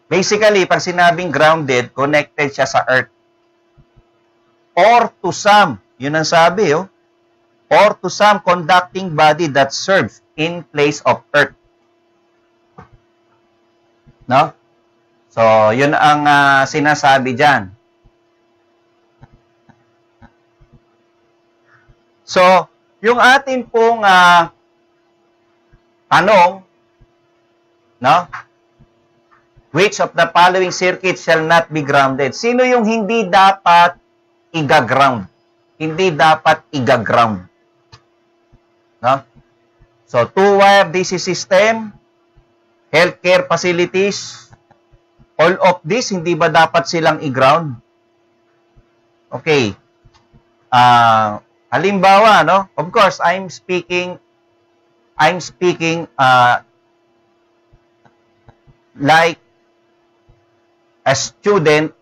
S1: Basically, pag sinabing grounded, connected siya sa earth. Or to some, yun ang sabi, oh. Or to some conducting body that serves in place of earth. No? So, yun ang sinasabi dyan. So, yung atin pong tanong, no? Which of the following circuits shall not be grounded? Sino yung hindi dapat i-ground? Hindi dapat i-ground. No? So, two-wire DC system, healthcare facilities, all of this, hindi ba dapat silang i-ground? Okay. Halimbawa, no? Of course, I'm speaking like a student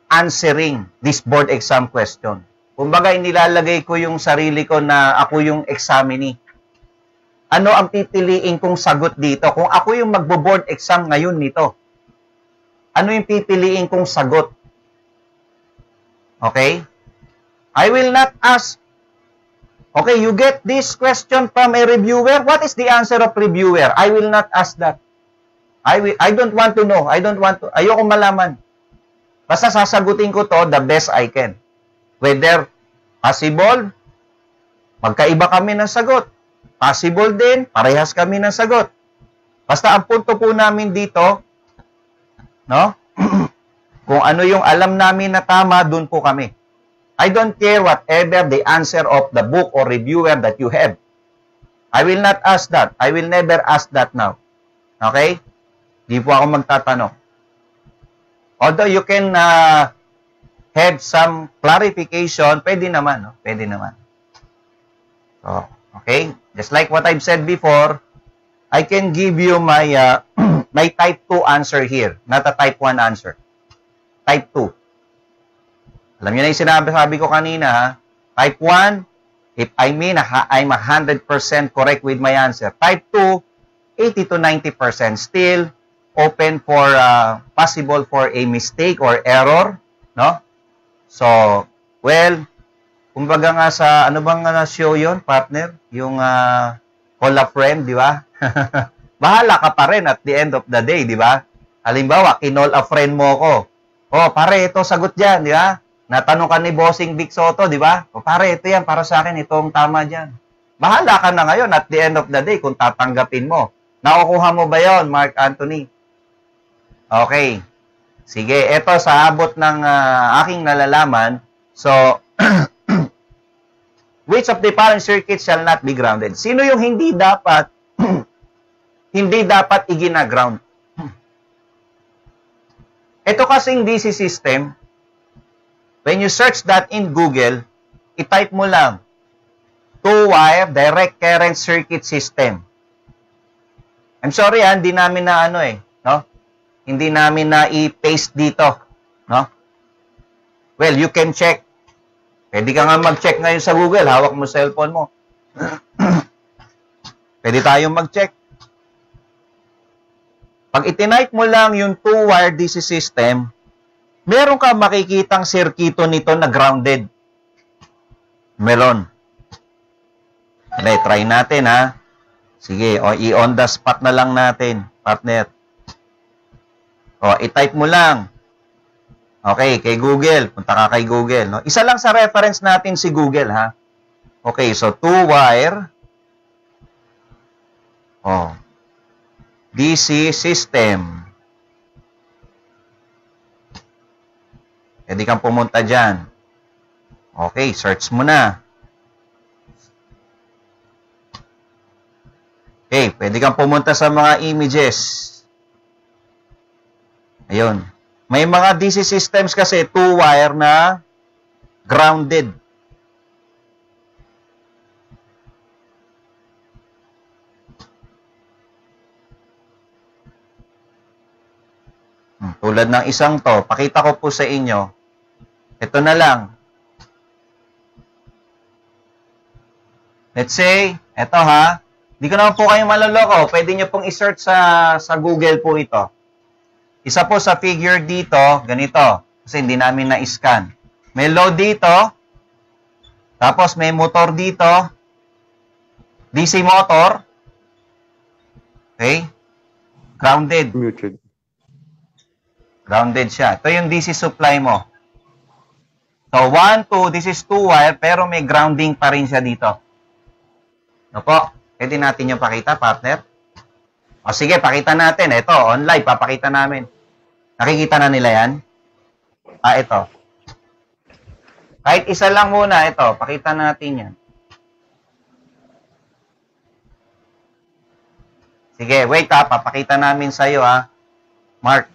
S1: answering this board exam question. Kumbaga, inilalagay ko yung sarili ko na ako yung examinee. Ano ang pipiliin kong sagot dito? Kung ako yung magbo-board exam ngayon nito, ano yung pipiliin kong sagot? Okay? I will not ask, okay, you get this question from a reviewer. What is the answer of reviewer? I will not ask that. I don't want to know. Ayoko malaman. Basta sasagutin ko to the best I can. Whether possible, magkaiba kami ng sagot. Possible din, parehas kami ng sagot. Basta ang punto po namin dito, no? Kung ano yung alam namin na tama, dun po kami. I don't care whatever the answer of the book or reviewer that you have. I will not ask that. I will never ask that now. Okay? Di po ako magtatanong. Although you can have some clarification, pwede naman. No? Pwede naman. So, okay? Just like what I've said before, I can give you my my type 2 answer here, not a type 1 answer. Type 2. Alam niyo na yung sinabi ko kanina, ha? Type 1, if I mean I'm 100% correct with my answer. Type 2, 80 to 90% still open for possible for a mistake or error, no? So, well, kumbaga nga sa ano bang show 'yon, partner? Yung call a friend, di ba? Bahala ka pa rin at the end of the day, di ba? Halimbawa, kinol a friend mo ko. Oh, pare, ito sagot diyan, di ba? Natanong ka ni Bossing Vic Soto, di ba? O pare, ito yan para sa akin, itong tama diyan. Bahala ka na ngayon at the end of the day kung tatanggapin mo. Nakukuha mo ba 'yon, Mark Anthony? Okay. Sige, ito sa abot ng aking nalalaman. So, which of the following circuits shall not be grounded? Sino yung hindi dapat i-ground? Ito kasing DC system, when you search that in Google, i-type mo lang, two-wire direct current circuit system. I'm sorry, hindi namin na no? Hindi namin na i-paste dito, no? Well, you can check. Pwede ka nga mag-check ngayon sa Google, hawak mo cellphone mo. Pwede tayong mag-check. Pag itinype mo lang yung two-wire DC system, meron ka makikitang sirkito nito na grounded. Meron. Try natin, ha? Sige, i-on the spot na lang natin, partner. I-type mo lang. Okay, kay Google. Punta ka kay Google. No? Isa lang sa reference natin si Google, ha? Okay, so two-wire. DC system. Pwede kang pumunta dyan. Okay, search mo na. Okay, pwede kang pumunta sa mga images. Ayun. May mga DC systems kasi two-wire na grounded. Tulad ng isang to, pakita ko po sa inyo. Ito na lang. Let's say, eto ha, di ko naman po kayo maloloko. Pwede nyo pong i-search sa Google po ito. Isa po sa figure dito, ganito. Kasi hindi namin na-scan. May load dito. Tapos may motor dito. DC motor. Okay? Grounded.
S4: Muted.
S1: Grounded siya. Ito yung DC supply mo. So, 1, 2, this is 2 wire, pero may grounding pa rin siya dito. Ano po? Pwede natin yung pakita, partner? O sige, pakita natin. Ito, on live, papakita namin. Nakikita na nila yan? Ito. Kahit isa lang muna, ito, pakita natin yan. Sige, wait ha, papakita namin sa'yo ha. Mark.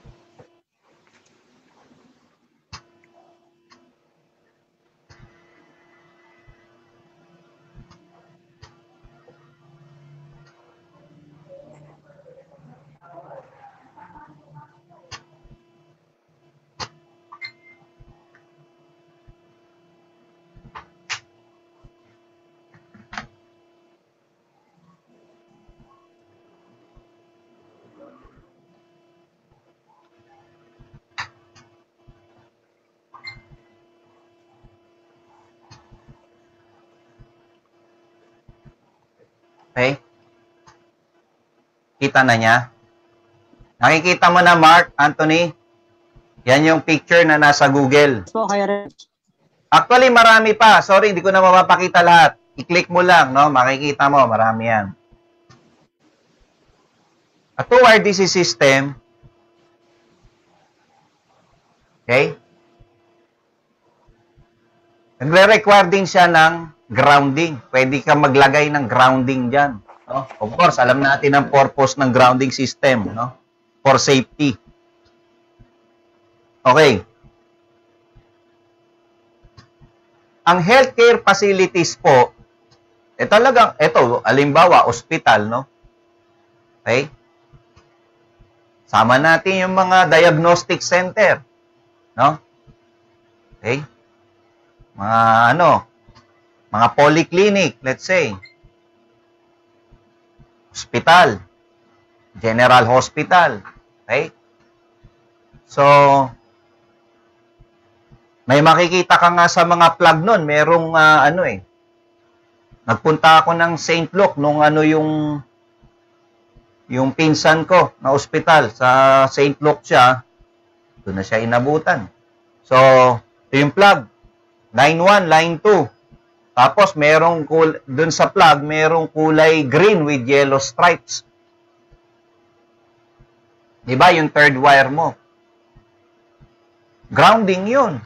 S1: Okay? Kita na niya? Nakikita mo na, Mark, Anthony? Yan yung picture na nasa Google.
S5: So, kaya
S1: Actually, marami pa. Sorry, hindi ko na mapapakita lahat. I-click mo lang, no? Makikita mo, marami yan. A two-wire DC system. Okay? Nagre-require din siya ng grounding. Pwede ka maglagay ng grounding dyan. No? Of course, alam natin ang purpose ng grounding system. No? For safety. Okay. Ang healthcare facilities po, talagang, halimbawa, ospital, no? Okay? Sama natin yung mga diagnostic center. No? Okay? Mga polyclinic, let's say. Hospital. General hospital. Okay? So, may makikita ka nga sa mga plug nun. Merong, nagpunta ako ng St. Luke nung yung pinsan ko na ospital. Sa St. Luke siya. Doon na siya inabutan. So, ito yung plug. Line 1, line 2. Tapos, dun sa plug, merong kulay green with yellow stripes. Diba? Yung third wire mo. Grounding yun.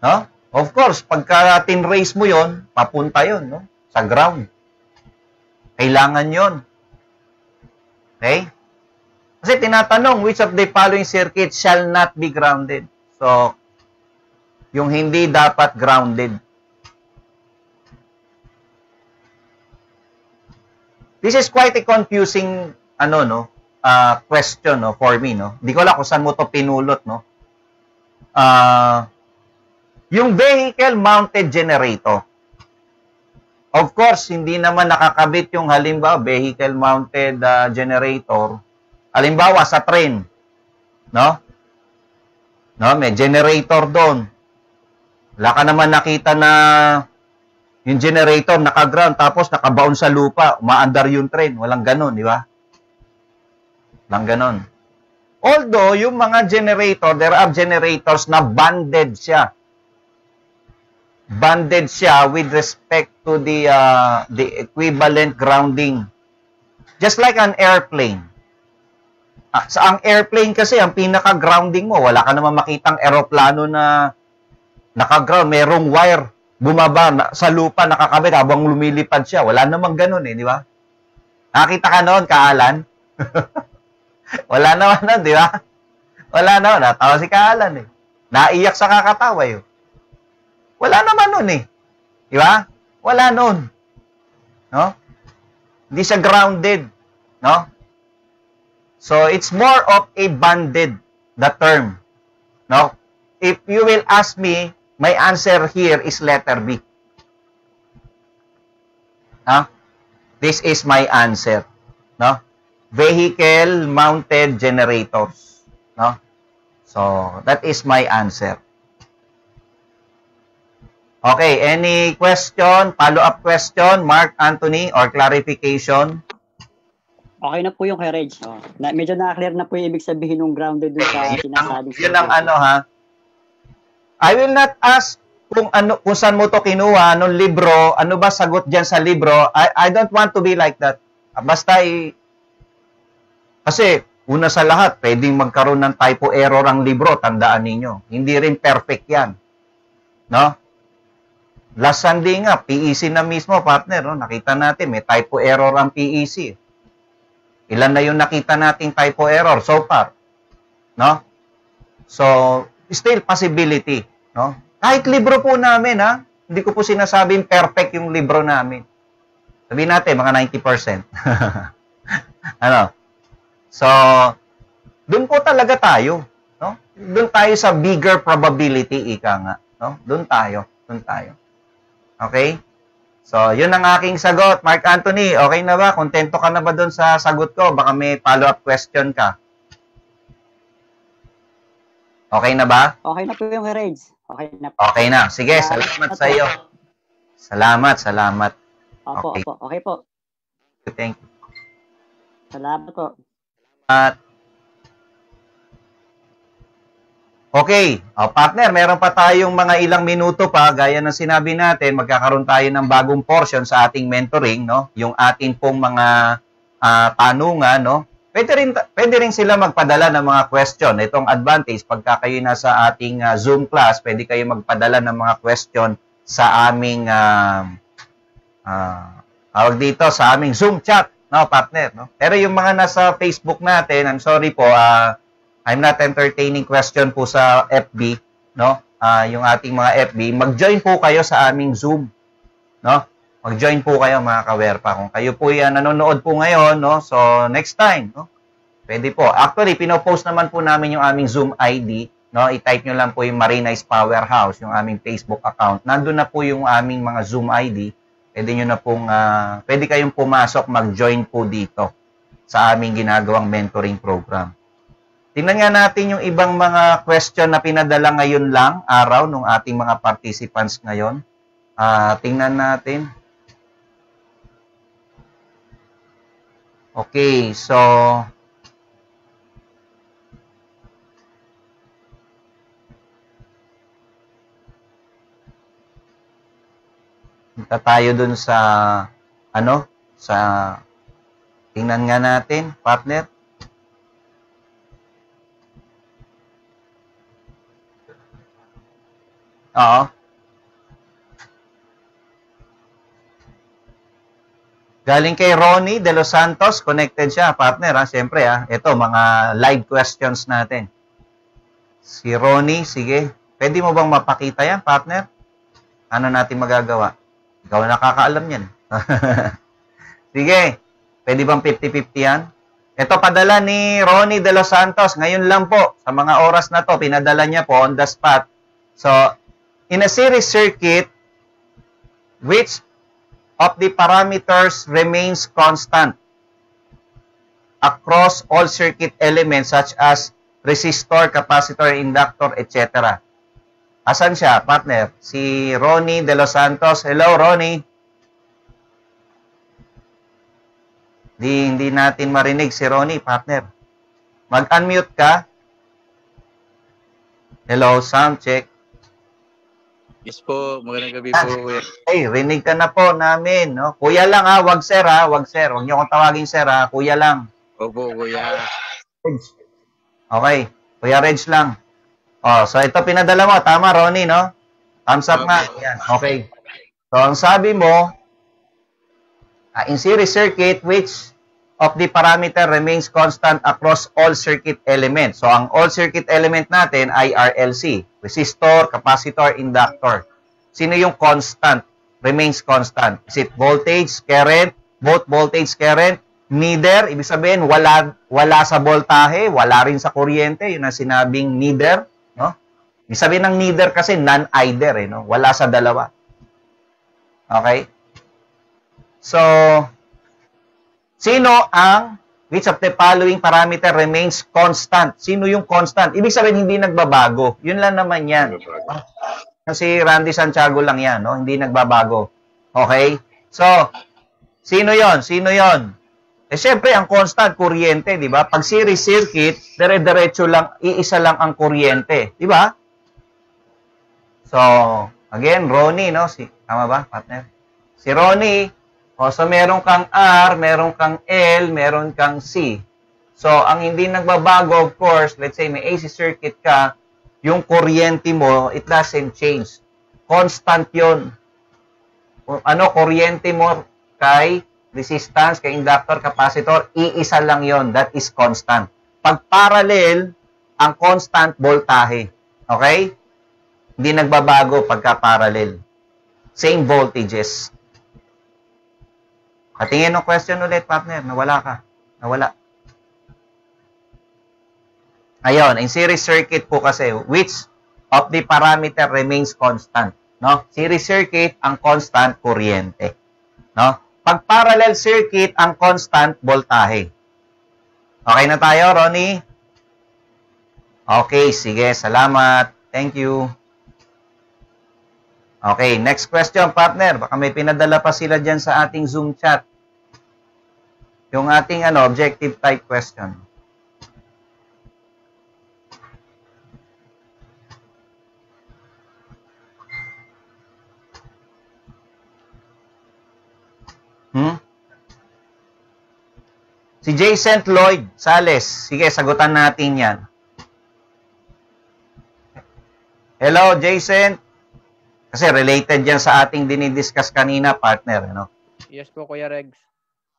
S1: No? Of course, pagka tin-raise mo yun, papunta yun, no? Sa ground. Kailangan yun. Okay? Kasi tinatanong, which of the following circuits shall not be grounded? So, yung hindi dapat grounded. This is quite a confusing question for me, no. Hindi ko alam kung saan mo to pinulot, no. Yung vehicle mounted generator. Of course, hindi naman nakakabit yung halimbawa vehicle mounted generator. Halimbawa sa train, no? No, may generator doon. Wala ka naman nakita na yung generator naka-ground tapos nakabaon sa lupa, umaandar yung train. Walang ganon, di ba? Walang ganon. Although, yung mga generator, there are generators na banded siya. Banded siya with respect to the equivalent grounding. Just like an airplane. Sa ang airplane kasi, ang pinaka-grounding mo, wala ka naman makitang eroplano na naka-ground, merong wire, bumaba sa lupa, nakakabit habang lumilipad siya. Wala namang ganun di ba? Nakita ka noon, Kaalan? Wala naman nun, di ba? Wala naman, natawa si Kaalan Naiyak sa kakatawa yun. Wala naman nun di ba? Wala nun. No? Hindi siya grounded. No? So, it's more of a banded, the term. No? If you will ask me, my answer here is letter B. Ha? This is my answer. No? Vehicle mounted generators. No? So, that is my answer. Okay, any question, follow-up question, Mark Anthony, or clarification?
S4: Okay na po yung kay Reg. Oh. Medyo na-clear na po yung ibig sabihin ng grounded dun sa sinasabing.
S1: Yun ang ano ha. I will not ask kung saan mo to kinuha, anong libro, ano ba sagot diyan sa libro. I don't want to be like that. Basta kasi una sa lahat, pwedeng magkaroon ng typo error ang libro, tandaan ninyo. Hindi rin perfect 'yan. No? Last Sunday nga, PEC na mismo, partner, no? Nakita natin may typo error ang PEC. Ilan na yung nakita nating typo error so far? No? So, still possibility, no? Kahit libro po namin, ha? Hindi ko po sinasabing perfect yung libro namin. Sabihin natin, mga 90%. Ano? So, doon po talaga tayo, no? Doon tayo sa bigger probability, ika nga, no? Doon tayo. Okay? So, yun ang aking sagot. Mark Anthony, okay na ba? Kontento ka na ba doon sa sagot ko? Baka may follow-up question ka. Okay na ba?
S4: Okay na po yung kay Reg. Okay na po.
S1: Okay na. Sige, salamat sa iyo. Salamat.
S4: Opo,
S1: Okay.
S4: opo. Okay po.
S1: Thank you.
S4: Salamat po.
S1: At okay, partner, meron pa tayong mga ilang minuto pa, gaya ng sinabi natin, magkakaroon tayo ng bagong portion sa ating mentoring, no? Yung ating pong mga tanungan, no? Pwede rin sila magpadala ng mga question. Itong advantage, pagka kayo nasa ating Zoom class, pwede kayo magpadala ng mga question sa aming tawag dito, sa aming Zoom chat, no, partner, no? Pero yung mga nasa Facebook natin, I'm sorry po, I'm not entertaining question po sa FB, no? Yung ating mga FB, mag-join po kayo sa aming Zoom, no? Mag-join po kayo mga kawerpa. Kung kayo po yan nanonood po ngayon, no? So next time, no? Pwede po. Actually, pinopost naman po namin yung aming Zoom ID, no? I-type nyo lang po yung Marinice Powerhouse, yung aming Facebook account. Nandun na po yung aming mga Zoom ID. Pwede nyo na pong, pwede kayong pumasok, mag-join po dito sa aming ginagawang mentoring program. Tingnan nga natin yung ibang mga question na pinadala ngayon lang, araw, ng ating mga participants ngayon. Tingnan natin. Okay, so punta tayo dun sa tingnan nga natin, partner. Oo. Galing kay Ronnie De Los Santos, connected siya, partner, ha? Siyempre, ha? Ito, mga live questions natin. Si Ronnie, sige. Pwede mo bang mapakita yan, partner? Ano natin magagawa? Ikaw nakakaalam yan. Sige. Pwede bang 50-50 yan? Ito, padala ni Ronnie De Los Santos. Ngayon lang po, sa mga oras na to, pinadala niya po on the spot. So, in a series circuit, which of the parameters remains constant across all circuit elements such as resistor, capacitor, inductor, etc. Asan siya, partner? Si Ronnie De Los Santos. Hello, Ronnie. Hindi natin marinig si Ronnie, partner. Mag-unmute ka. Hello, sound check.
S5: Yes po, magandang gabi po.
S1: Hey, rinig ka na po namin, no? Kuya lang ha, wag sir ha, wag sir. Huwag niyo akong tawagin sir ha, kuya lang.
S5: Opo, kuya.
S1: Okay, Kuya Reg lang. Oh, so ito pinadala mo, tama Ronnie, no? Thumbs up nga. Yan, okay. So ang sabi mo, in series circuit, which of the parameter remains constant across all circuit elements? So ang all circuit element natin ay RLC. Resistor, capacitor, inductor. Sino yung constant? Remains constant. Is it voltage, current, both voltage, current? Neither, ibig sabihin, wala sa voltahe, wala rin sa kuryente. Yun ang sinabing neither. No? Ibig sabihin ng neither kasi non-either. No? Wala sa dalawa. Okay? So, which of the following parameter remains constant? Sino yung constant? Ibig sabihin, hindi nagbabago. Yun lang naman yan. Kasi Randy Santiago lang yan, no? Hindi nagbabago. Okay? So, sino yon? Sino yon? Eh, syempre, ang constant, kuryente, di ba? Pag series circuit, dire-diretso lang, iisa lang ang kuryente. Di ba? So, again, Ronnie, no? Tama ba, partner? Si Ronnie, so meron kang R, meron kang L, meron kang C. So, ang hindi nagbabago, of course, let's say may AC circuit ka, yung kuryente mo, it doesn't change. Constant yun. Ano, kuryente mo kay resistance, kay inductor, capacitor, iisa lang yon. That is constant. Pag parallel, ang constant, voltahe. Okay? Hindi nagbabago pagka parallel. Same voltages. Katingin ng question ulit, partner. Nawala ka. Nawala. Ayun, in series circuit po kasi, which of the parameter remains constant? No? Series circuit, ang constant, kuryente. No? Pag parallel circuit, ang constant, voltahe. Okay na tayo, Ronnie? Okay, sige. Salamat. Thank you. Okay, next question, partner. Baka may pinadala pa sila dyan sa ating Zoom chat. Yung ating objective type question. Si Jason Lloyd Sales. Sige, sagutan natin yan. Hello, Jason. Kasi related yan sa ating dinidiscuss kanina, partner. Ano?
S6: Yes po, Kuya Regs.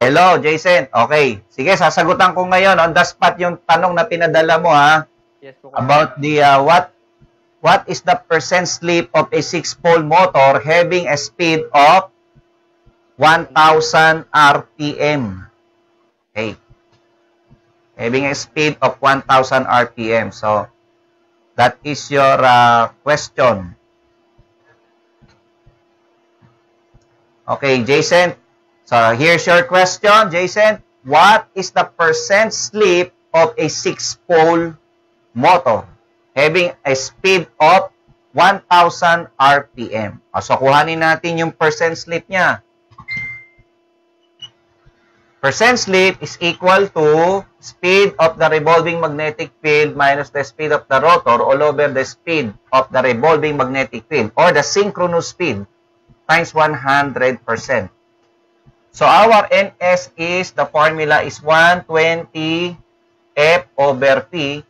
S1: Hello, Jason. Okay. Sige, sasagutan ko ngayon on the spot yung tanong na pinadala mo, ha?
S6: Yes po, Kuya.
S1: About the, what is the percent slip of a 6-pole motor having a speed of 1,000 RPM? Okay. Having a speed of 1,000 RPM. So, that is your question. Okay, Jason. So, here's your question, Jason. What is the percent slip of a 6-pole motor having a speed of 1,000 RPM? So, kuhanin natin yung percent slip niya. Percent slip is equal to speed of the revolving magnetic field minus the speed of the rotor all over the speed of the revolving magnetic field or the synchronous speed times 100%. So our NS is, the formula is 120 F over P,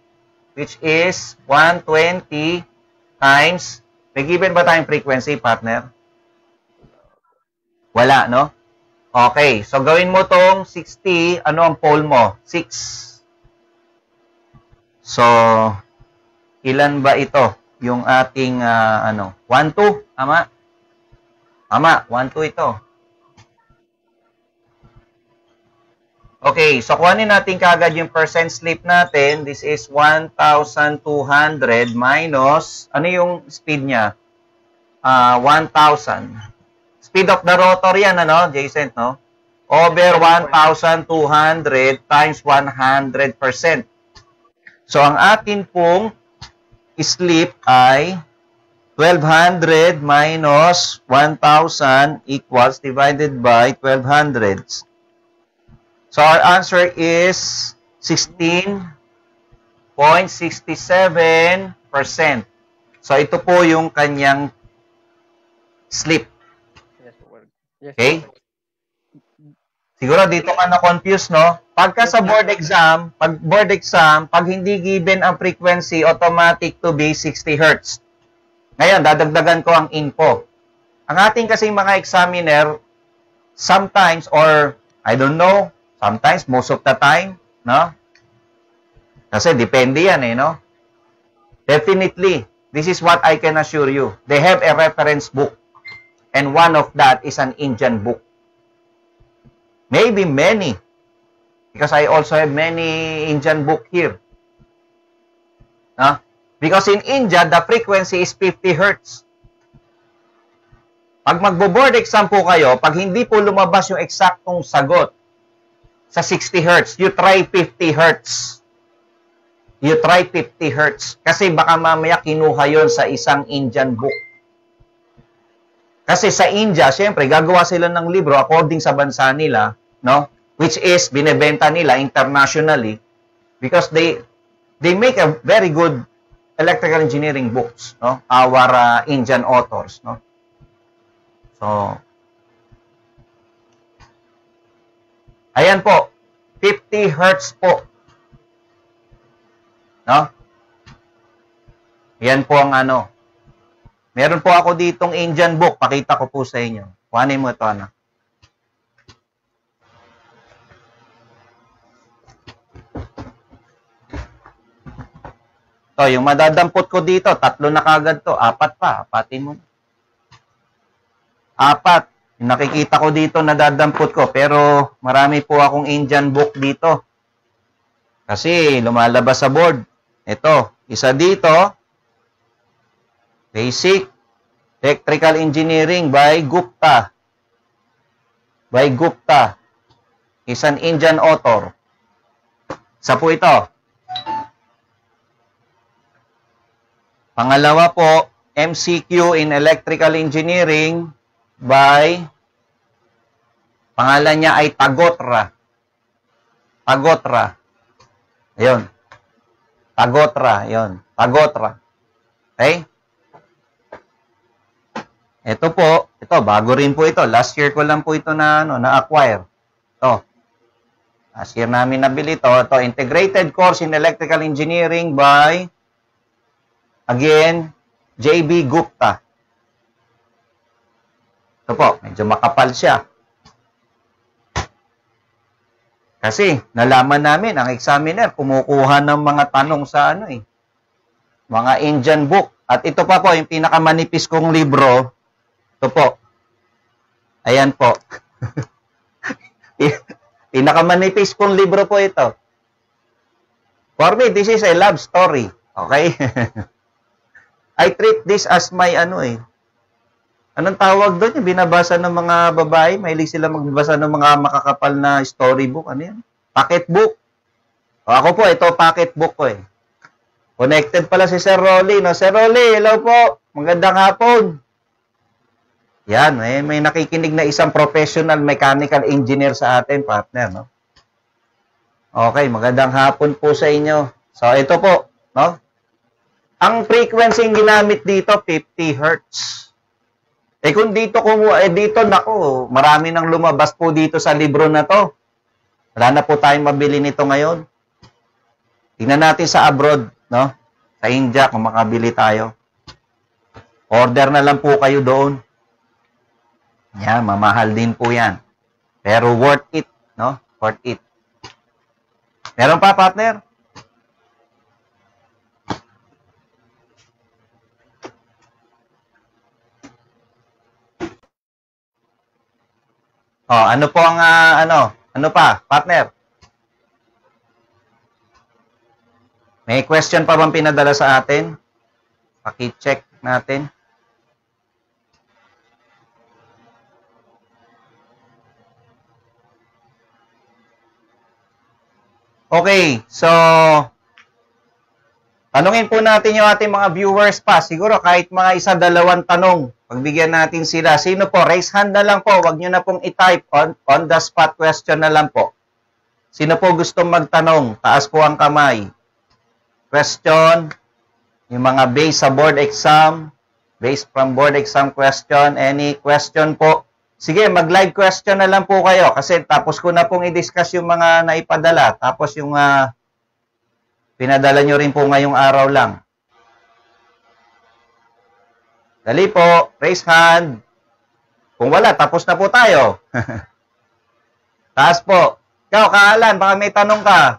S1: which is 120 times, may given ba tayong frequency, partner? Wala, no? Okay, so gawin mo tong 60, ano ang pole mo? 6. So, ilan ba ito? Yung ating, 1, 2, tama? Tama, 1, 2 ito. Okay, so kuhanin natin kagad yung percent slip natin. This is 1,200 minus, ano yung speed niya? 1,000. Speed of the rotor yan, ano, Jason, no? Over 1,200 times 100%. So, ang atin pong slip ay 1,200 minus 1,000 equals divided by 1,200. So, our answer is 16.67%. So, ito po yung kanyang slip. Okay? Siguro dito ka na-confuse, no? Pagka sa board exam, pag hindi given ang frequency, automatic to be 60 Hz. Ngayon, dadagdagan ko ang info. Ang ating kasing mga examiner, sometimes, or I don't know, sometimes, most of the time, no? Kasi depende yan, no? Definitely, this is what I can assure you. They have a reference book. And one of that is an Indian book. Maybe many. Because I also have many Indian book here. Because in India, the frequency is 50 Hertz. Pag magbo-board exam po kayo, pag hindi po lumabas yung eksaktong sagot sa 60 Hz, you try 50 Hz. You try 50 Hz. Kasi baka mamaya kinuha yon sa isang Indian book. Kasi sa India, syempre, gagawa sila ng libro according sa bansa nila, no? Which is, binebenta nila internationally because they make a very good electrical engineering books, no? Our Indian authors, no? So, ayan po, 50 Hz po. No? Yan po ang ano. Meron po ako ditong Indian book. Pakita ko po sa inyo. Kuhanin mo ito, anak. Ito, yung madadampot ko dito, 3 na kagad to. 4 pa. Apatin mo. 4. Yung nakikita ko dito, nadadampot ko. Pero marami po akong Indian book dito. Kasi lumalabas sa board. Ito, isa dito. Basic Electrical Engineering by Gupta. By Gupta. Is an Indian author. Isa po ito. Pangalawa po, MCQ in Electrical Engineering by, pangalan niya ay Tagotra. Tagotra. Ayun. Tagotra. Ayun. Tagotra. Okay? Ito po, ito, bago rin po ito. Last year ko lang po ito na-acquire. Ito. Last year namin nabili ito. Ito, Integrated Course in Electrical Engineering by, again, J.B. Gupta. Ito po, medyo makapal siya. Kasi, nalaman namin, ang examiner, kumukuha ng mga tanong sa mga Indian book. At ito pa po, yung pinakamanipis kong libro, ito po. Ayan po. Pinakamanipis kong libro po ito. For me, this is a love story. Okay? I treat this as my anong tawag doon? Yung binabasa ng mga babae, mahilig sila magbasa ng mga makakapal na storybook. Ano yan? Pocket book. O, ako po, ito pocket book ko eh. Connected pala si Sir Rolly. No? Sir Rolly, hello po. Magandang hapon. Yan, may nakikinig na isang professional mechanical engineer sa atin, partner. No? Okay, magandang hapon po sa inyo. So, ito po. No? Ang frequency yung ginamit dito, 50 Hz. Kung dito nako, marami nang lumabas po dito sa libro na to. Wala na po tayong mabili nito ngayon. Tingnan natin sa abroad, no? Sa India, kung makabili tayo. Order na lang po kayo doon. Yan, mamahal din po yan. Pero worth it, no? Worth it. Meron pa, partner? Oh, ano po ang ano pa, partner? May question pa bang pinadala sa atin? Paki-check natin. Okay, so tanungin po natin yung ating mga viewers pa. Siguro kahit mga 1-2 tanong, pagbigyan natin sila. Sino po? Raise hand na lang po. Huwag nyo na pong i-type. On the spot question na lang po. Sino po gusto magtanong? Taas po ang kamay. Question. Yung mga based sa board exam. Based from board exam question. Any question po? Sige, mag-live question na lang po kayo. Kasi tapos ko na pong i-discuss yung mga naipadala. Tapos yung pinadala nyo rin po ngayong araw lang. Dali po, raise hand. Kung wala, tapos na po tayo. Taas po. Ikaw, Kaalan, baka may tanong ka.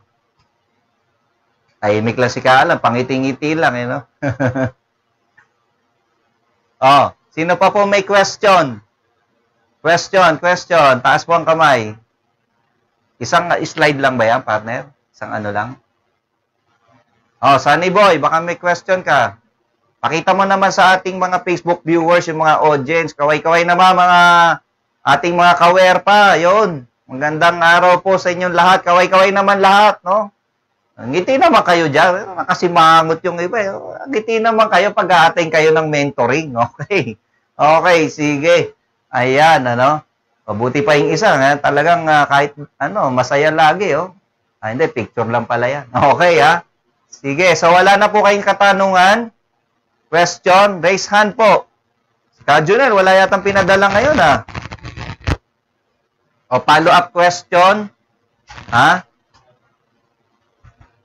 S1: Tahimik lang si Kaalan, pangiting-ngiti lang, no? Oh, sino pa po may question? Question. Taas po ang kamay. Isang slide lang ba yan, partner? Isang ano lang? Oh, Sunny Boy, baka may question ka. Pakita mo naman sa ating mga Facebook viewers, yung mga audience. Kaway-kaway naman mga ating mga kawerpa. Yun. Magandang araw po sa inyong lahat. Kaway-kaway naman lahat, no? Ngiti naman kayo dyan. Nakasimangot yung iba. Ngiti naman kayo pag aating kayo ng mentoring. Okay. Okay, sige. Ayan, ano? Mabuti pa yung isa. Talagang kahit ano, masaya lagi, oh. Hindi, picture lang pala yan. Okay, ha? Sige, so wala na po kayong katanungan. Question, raise hand po. Ka Junel, wala yatang pinadala ngayon, ha? O, follow-up question. Ha?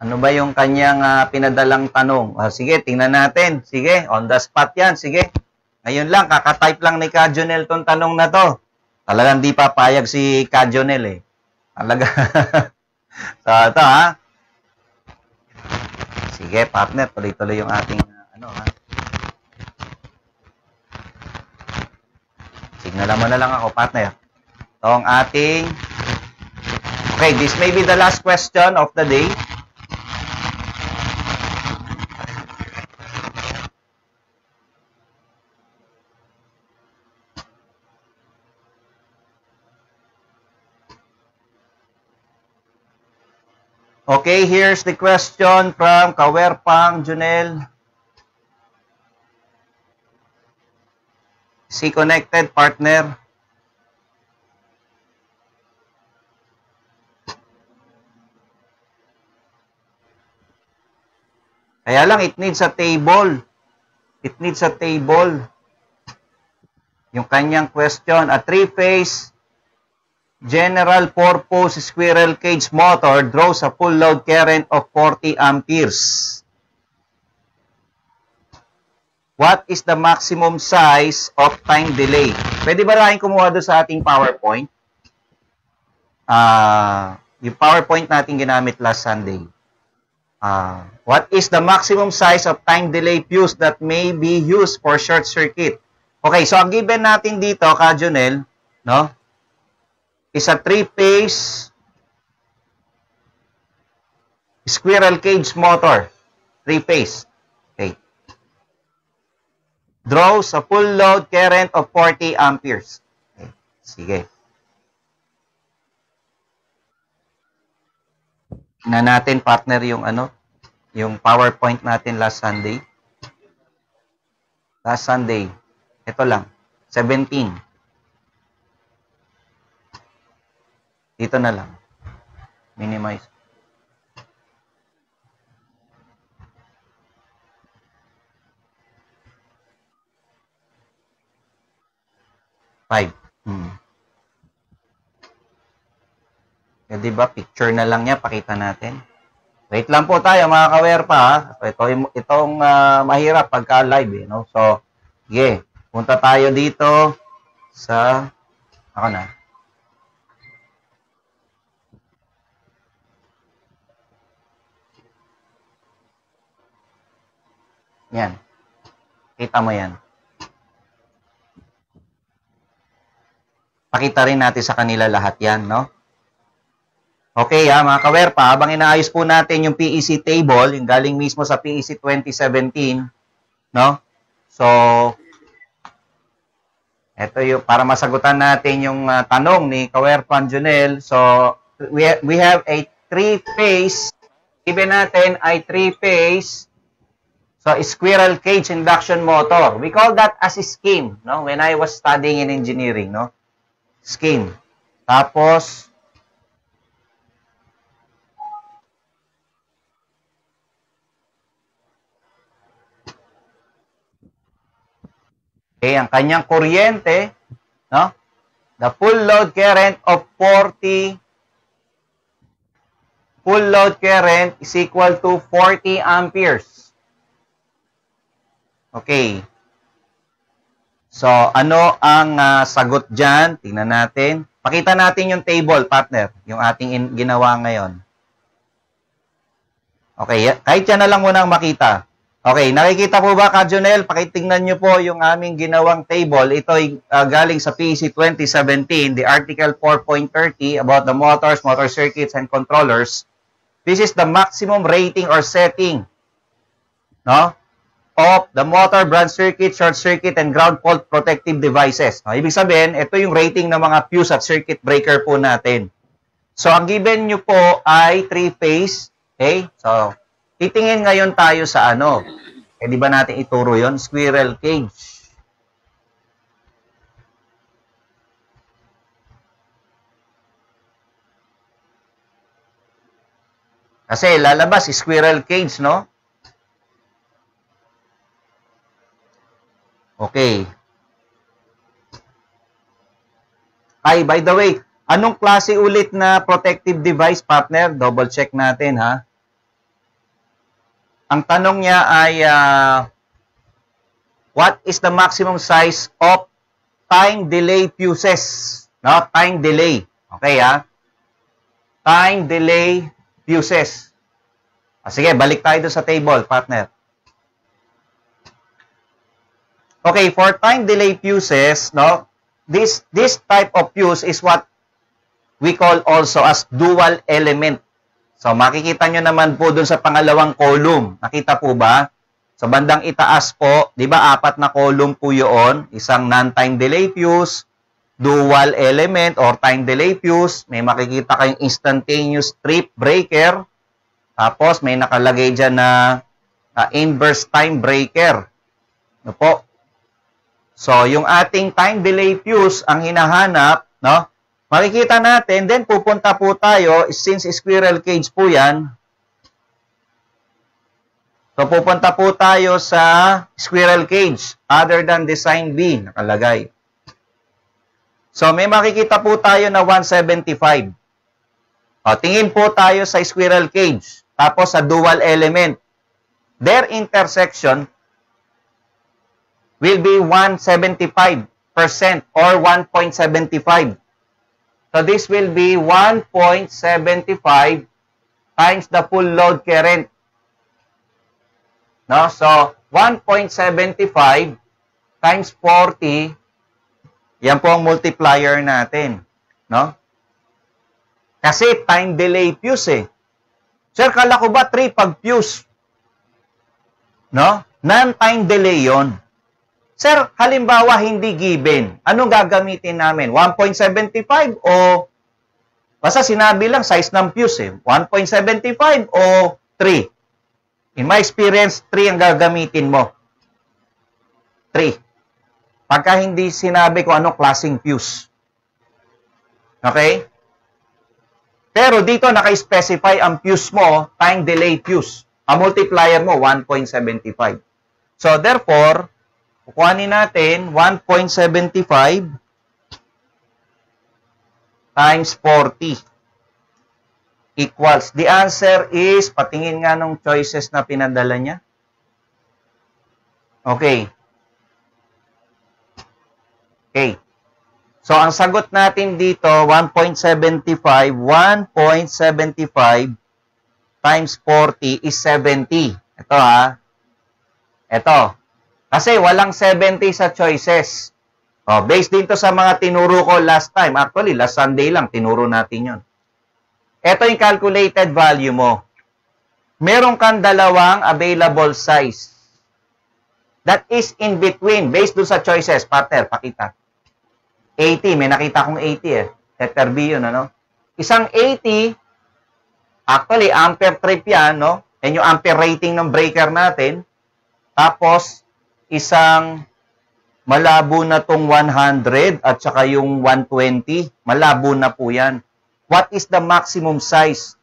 S1: Ano ba yung kanyang pinadalang tanong? O, sige, tingnan natin. Sige, on the spot yan. Sige. Ngayon lang, kakatype lang ni Ka Junel tong tanong na to. Talagang di papayag si Ka Junel, eh. Talaga. So, ito, ha? Sige, partner, tuloy-tuloy yung ating, ano, ha? Signala mo na lang ako, partner. Ito ang ating, okay, this may be the last question of the day. Okay, here's the question from Kawerpang Junel. Is he connected, partner? Kaya lang, it needs a table. It needs a table. Yung kanyang question, a three-phase general purpose squirrel cage motor draws a full load current of 40 amperes. What is the maximum size of time delay? Pwede ba rin kumuha doon sa ating PowerPoint? Yung PowerPoint natin ginamit last Sunday. What is the maximum size of time delay fuse that may be used for short circuit? Okay, so ang given natin dito, Ka Junel, no? Is a three-phase squirrel cage motor. Three-phase. Okay. Draws a full load current of 40 amperes. Okay. Sige. Na natin, partner, yung ano, yung PowerPoint natin last Sunday. Last Sunday. Ito lang. 17. Dito na lang. Minimize. Five. Diba? Picture na lang niya. Pakita natin. Wait lang po tayo mga kawerpa, ha? Itong mahirap pagka live, eh, no? So, yeah. Punta tayo dito sa ako na. Yan. Kita mo yan. Pakita rin natin sa kanila lahat yan, no? Okay, mga kawerpa, habang inaayos po natin yung PEC table, yung galing mismo sa PEC 2017, no? So, ito yung, para masagutan natin yung tanong ni Kawerpan Junel. So, we have a three-phase, given natin ay three-phase, so, squirrel cage induction motor. We call that as a scheme, no? When I was studying in engineering, no? Scheme. Tapos, okay, ang kanyang kuryente, no? The full load current of 40, full load current is equal to 40 amperes. Okay. So, ano ang sagot dyan? Tingnan natin. Pakita natin yung table, partner. Yung ating ginawa ngayon. Okay. Kahit yan na lang muna ang makita. Okay. Nakikita po ba, Ka Junel? Pakitingnan nyo po yung aming ginawang table. Ito ay galing sa PEC 2017, the article 4.30 about the motors, motor circuits, and controllers. This is the maximum rating or setting, no? of the motor, branch circuit, short circuit, and ground fault protective devices. No, ibig sabihin, ito yung rating ng mga fuse at circuit breaker po natin. So, ang given nyo po ay 3-phase. Okay? So, titingin ngayon tayo sa ano. Eh, di ba natin ituro yon? Squirrel cage. Kasi lalabas, squirrel cage, no? Okay. Ay, by the way, anong klase ulit na protective device, partner? Double check natin, ha? Ang tanong niya ay, what is the maximum size of time delay fuses? No? Time delay. Okay, ha? Time delay fuses. Sige, balik tayo doon sa table, partner. Okay, for time delay fuses, no, this type of fuse is what we call also as dual element. So, makikita nyo naman po doon sa pangalawang column. Nakita po ba? Sa bandang itaas po, di ba, 4 na column po yun. Isang non-time delay fuse, dual element or time delay fuse. May makikita kayong instantaneous trip breaker. Tapos, may nakalagay dyan na inverse time breaker. Ano po? So, yung ating time delay fuse ang hinahanap, no? Makikita natin, then pupunta po tayo, since squirrel cage po yan. So, pupunta po tayo sa squirrel cage, other than design B, nakalagay. So, may makikita po tayo na 175. O, tingin po tayo sa squirrel cage, tapos sa dual element. Their intersection will be 175% or 1.75. So, this will be 1.75 times the full load current. No? So, 1.75 times 40, yan po ang multiplier natin. No? Kasi time delay fuse eh. Sir, kala ko ba 3 pag fuse? No? Non-time delay yon. Sir, halimbawa hindi given. Anong gagamitin namin? 1.75 o basta sinabi lang size ng fuse eh. 1.75 o 3? In my experience, 3 ang gagamitin mo. 3. Pagka hindi sinabi ko anong klaseng fuse. Okay? Pero dito naka-specify ang fuse mo, time delay fuse. Ang multiplier mo, 1.75. So, therefore, kukuhanin natin 1.75 times 40 equals. The answer is, patingin nga nung choices na pinadala niya. Okay. Okay. So, ang sagot natin dito, 1.75 times 40 is 70. Ito ha. Ito. Kasi walang 70 sa choices. Oh, based dito sa mga tinuro ko last time. Actually, last Sunday lang, tinuro natin yon. Ito yung calculated value mo. Meron kang dalawang available size. That is in between. Based dun sa choices. Partner, pakita. 80. May nakita kong 80 eh. Letter B yun, ano? Isang 80, actually, ampere trip yan, no? Yan yung ampere rating ng breaker natin. Tapos, isang malabo na tong 100 at saka yung 120. Malabo na po yan. What is the maximum size?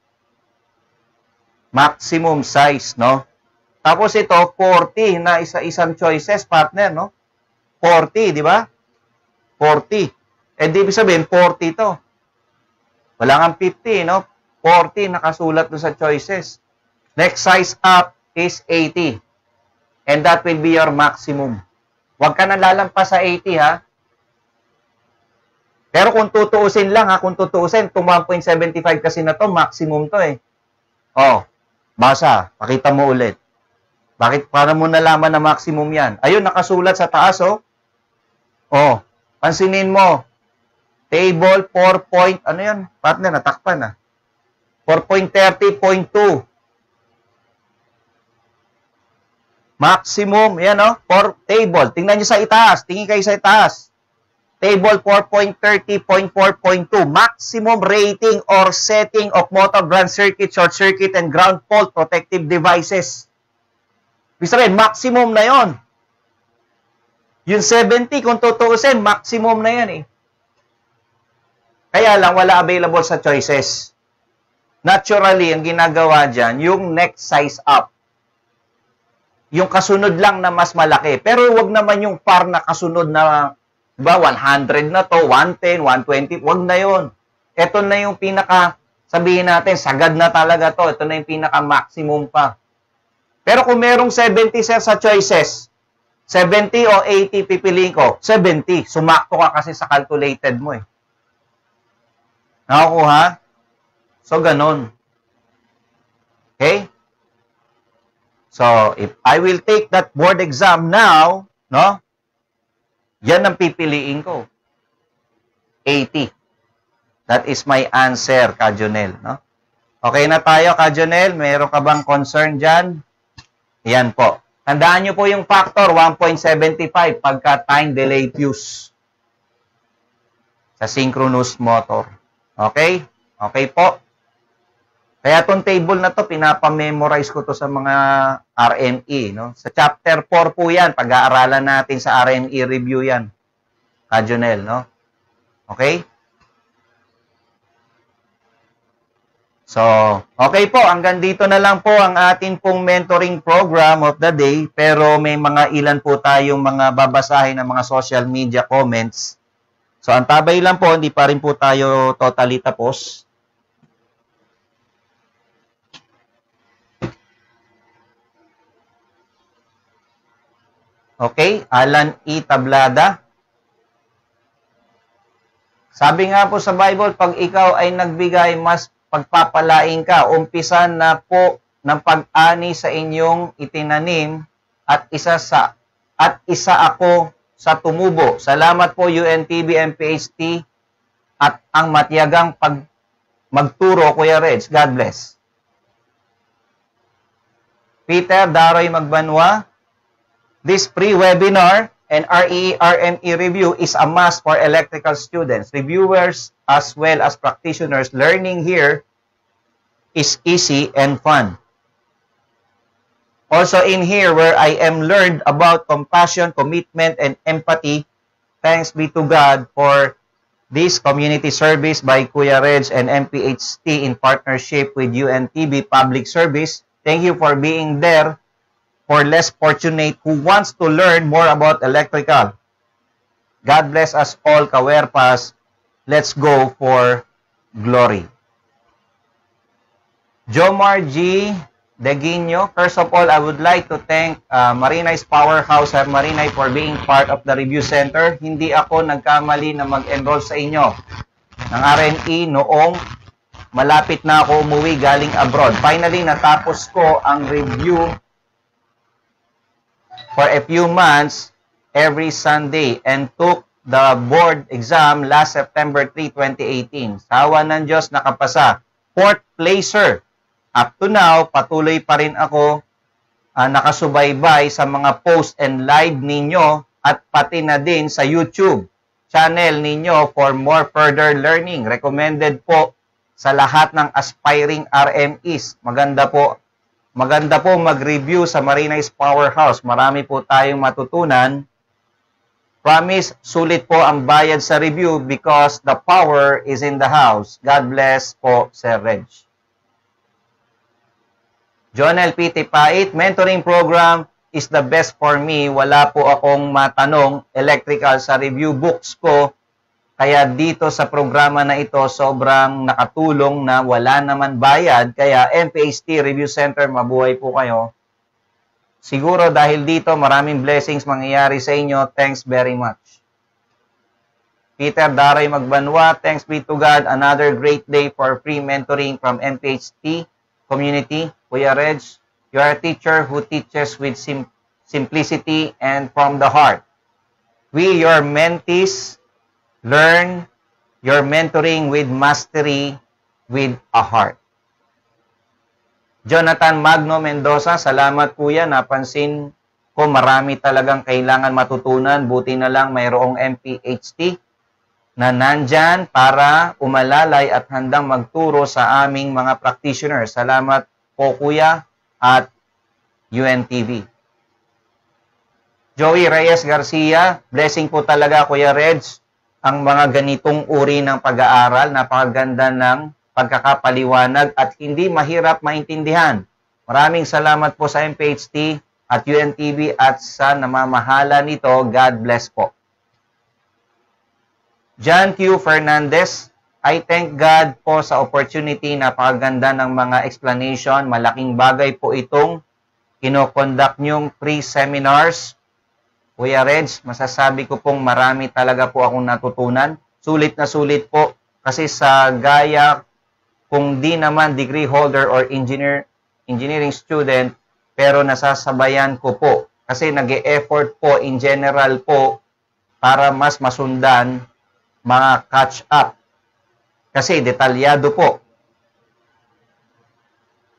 S1: Maximum size, no? Tapos ito, 40 na isang choices, partner, no? 40, di ba? 40. Eh, di sabihin, 40 to. Wala nga 50, no? 40 nakasulat doon sa choices. Next size up is 80. And that will be your maximum. Huwag ka nang lalampas sa 80, ha? Pero kung tutuusin lang, ha? Kung tutuusin, itong 1.75 kasi na to, maximum to, eh. Oh, basa. Pakita mo ulit. Bakit? Para mo nalaman na maximum yan. Ayun, nakasulat sa taas, oh. Oh, pansinin mo. Table 4 point, ano yan? Partner, natakpan, ah. 4.30.2. Maximum, yan o, for table. Tingnan nyo sa itaas. Tingin kayo sa itaas. Table 4.30.4.2. Maximum rating or setting of motor ground circuit, short circuit, and ground fault protective devices. Ibig sabihin, maximum na yon. Yung 70, kung tutuusin, maximum na yan eh. Kaya lang, wala available sa choices. Naturally, ang ginagawa dyan, yung next size up. Yung kasunod lang na mas malaki. Pero wag naman yung far na kasunod na, diba, 100 na to, 110, 120, wag na yon. Ito na yung pinaka, sabihin natin, sagad na talaga to. Ito na yung pinaka maximum pa. Pero kung merong 70 sir sa choices, 70 o 80 pipiliin ko, 70. Sumakto ka kasi sa calculated mo eh. Nakakuha? So, ganun. Okay? So, if I will take that board exam now, no? Yan ang pipiliin ko. 80. That is my answer, Kajonel, no? Okay na tayo, Kajonel? Meron ka bang concern dyan? Yan po. Tandaan nyo po yung factor, 1.75 pagka time delay fuse sa synchronous motor. Okay? Okay po. Kaya itong table na to, pinapamemorize ko to sa mga RME. No? Sa chapter 4 po yan, pag-aaralan natin sa RME review yan. Kajonel, no? Okay? So, okay po, hanggang dito na lang po ang atin pong mentoring program of the day, pero may mga ilan po tayong mga babasahin ng mga social media comments. So, antabay lang po, hindi pa rin po tayo totally tapos. Okay, Alan E. Tablada. Sabi nga po sa Bible, pag ikaw ay nagbigay, mas pagpapalain ka. Umpisan na po ng pag-ani sa inyong itinanim at isa ako sa tumubo. Salamat po UNTV, MPHT at ang matiyagang magturo, Kuya Reg. God bless. Peter Daroy Magbanwa. This pre-webinar and RME review is a must for electrical students, reviewers, as well as practitioners. Learning here is easy and fun. Also in here where I am learned about compassion, commitment, and empathy. Thanks be to God for this community service by Kuya Reg and MPHT in partnership with UNTV Public Service. Thank you for being there for less fortunate who wants to learn more about electrical. God bless us all, Kawerpas. Let's go for glory. Jomar G. Deguino. First of all, I would like to thank Marinay's Powerhouse, Sir Marinay, for being part of the review center. Hindi ako nagkamali na mag-enroll sa inyo ng RME noong malapit na ako umuwi galing abroad. Finally, natapos ko ang review for a few months every Sunday and took the board exam last September 3, 2018. Sa awa ng Diyos, nakapasa. 4th placer. Up to now, patuloy pa rin ako nakasubaybay sa mga post and live ninyo at pati na din sa YouTube channel ninyo for more further learning. Recommended po sa lahat ng aspiring RMEs. Maganda po mag-review sa Marinay's Powerhouse. Marami po tayong matutunan. Promise, sulit po ang bayad sa review because the power is in the house. God bless po, Sir Reg. John L. P. Tipait, mentoring program is the best for me. Wala po akong matanong electrical sa review books ko. Kaya dito sa programa na ito, sobrang nakatulong na wala naman bayad. Kaya MPHT Review Center, mabuhay po kayo. Siguro dahil dito, maraming blessings mangyayari sa inyo. Thanks very much. Peter Daray Magbanwa, thanks be to God. Another great day for free mentoring from MPHT community. Kuya Reg, you are a teacher who teaches with simplicity and from the heart. We, your mentees, learn your mentoring with mastery with a heart. Jonathan Magno Mendoza, salamat kuya, napansin ko marami talagang kailangan matutunan. Buti na lang mayroong MPHT na nandyan para umalalay at handang magturo sa aming mga practitioners. Salamat po Kuya at UNTV. Joey Reyes Garcia, blessing po talaga Kuya Reds ang mga ganitong uri ng pag-aaral. Napakaganda ng pagkakapaliwanag at hindi mahirap maintindihan. Maraming salamat po sa MPHT at UNTV at sa namamahala nito. God bless po. John Q. Fernandez, I thank God po sa opportunity. Napakaganda ng mga explanation. Malaking bagay po itong kinoconduct nyong free seminars. Kuya Reds, masasabi ko pong marami talaga po akong natutunan. Sulit na sulit po kasi sa gaya kung di naman degree holder or engineering student, pero nasasabayan ko po kasi nag-e-effort po in general po para mas masundan mga catch up. Kasi detalyado po.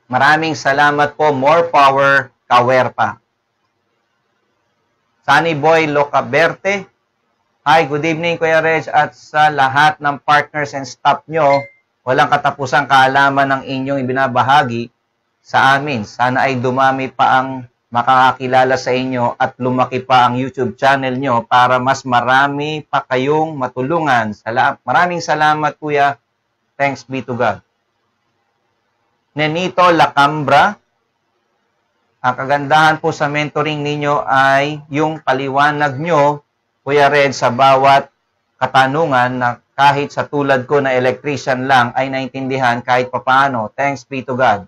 S1: Maraming salamat po. More power, Kawerpa. Sunny Boy Locaberte. Hi, good evening Kuya Reg at sa lahat ng partners and staff nyo. Walang katapusang kaalaman ng inyong ibinabahagi sa amin. Sana ay dumami pa ang makakakilala sa inyo at lumaki pa ang YouTube channel nyo para mas marami pa kayong matulungan. Maraming salamat Kuya. Thanks be to God. Nenito Lacambra. Ang kagandahan po sa mentoring ninyo ay yung paliwanag nyo, Kuya Red, sa bawat katanungan na kahit sa tulad ko na electrician lang ay naintindihan kahit papaano. Thanks be to God.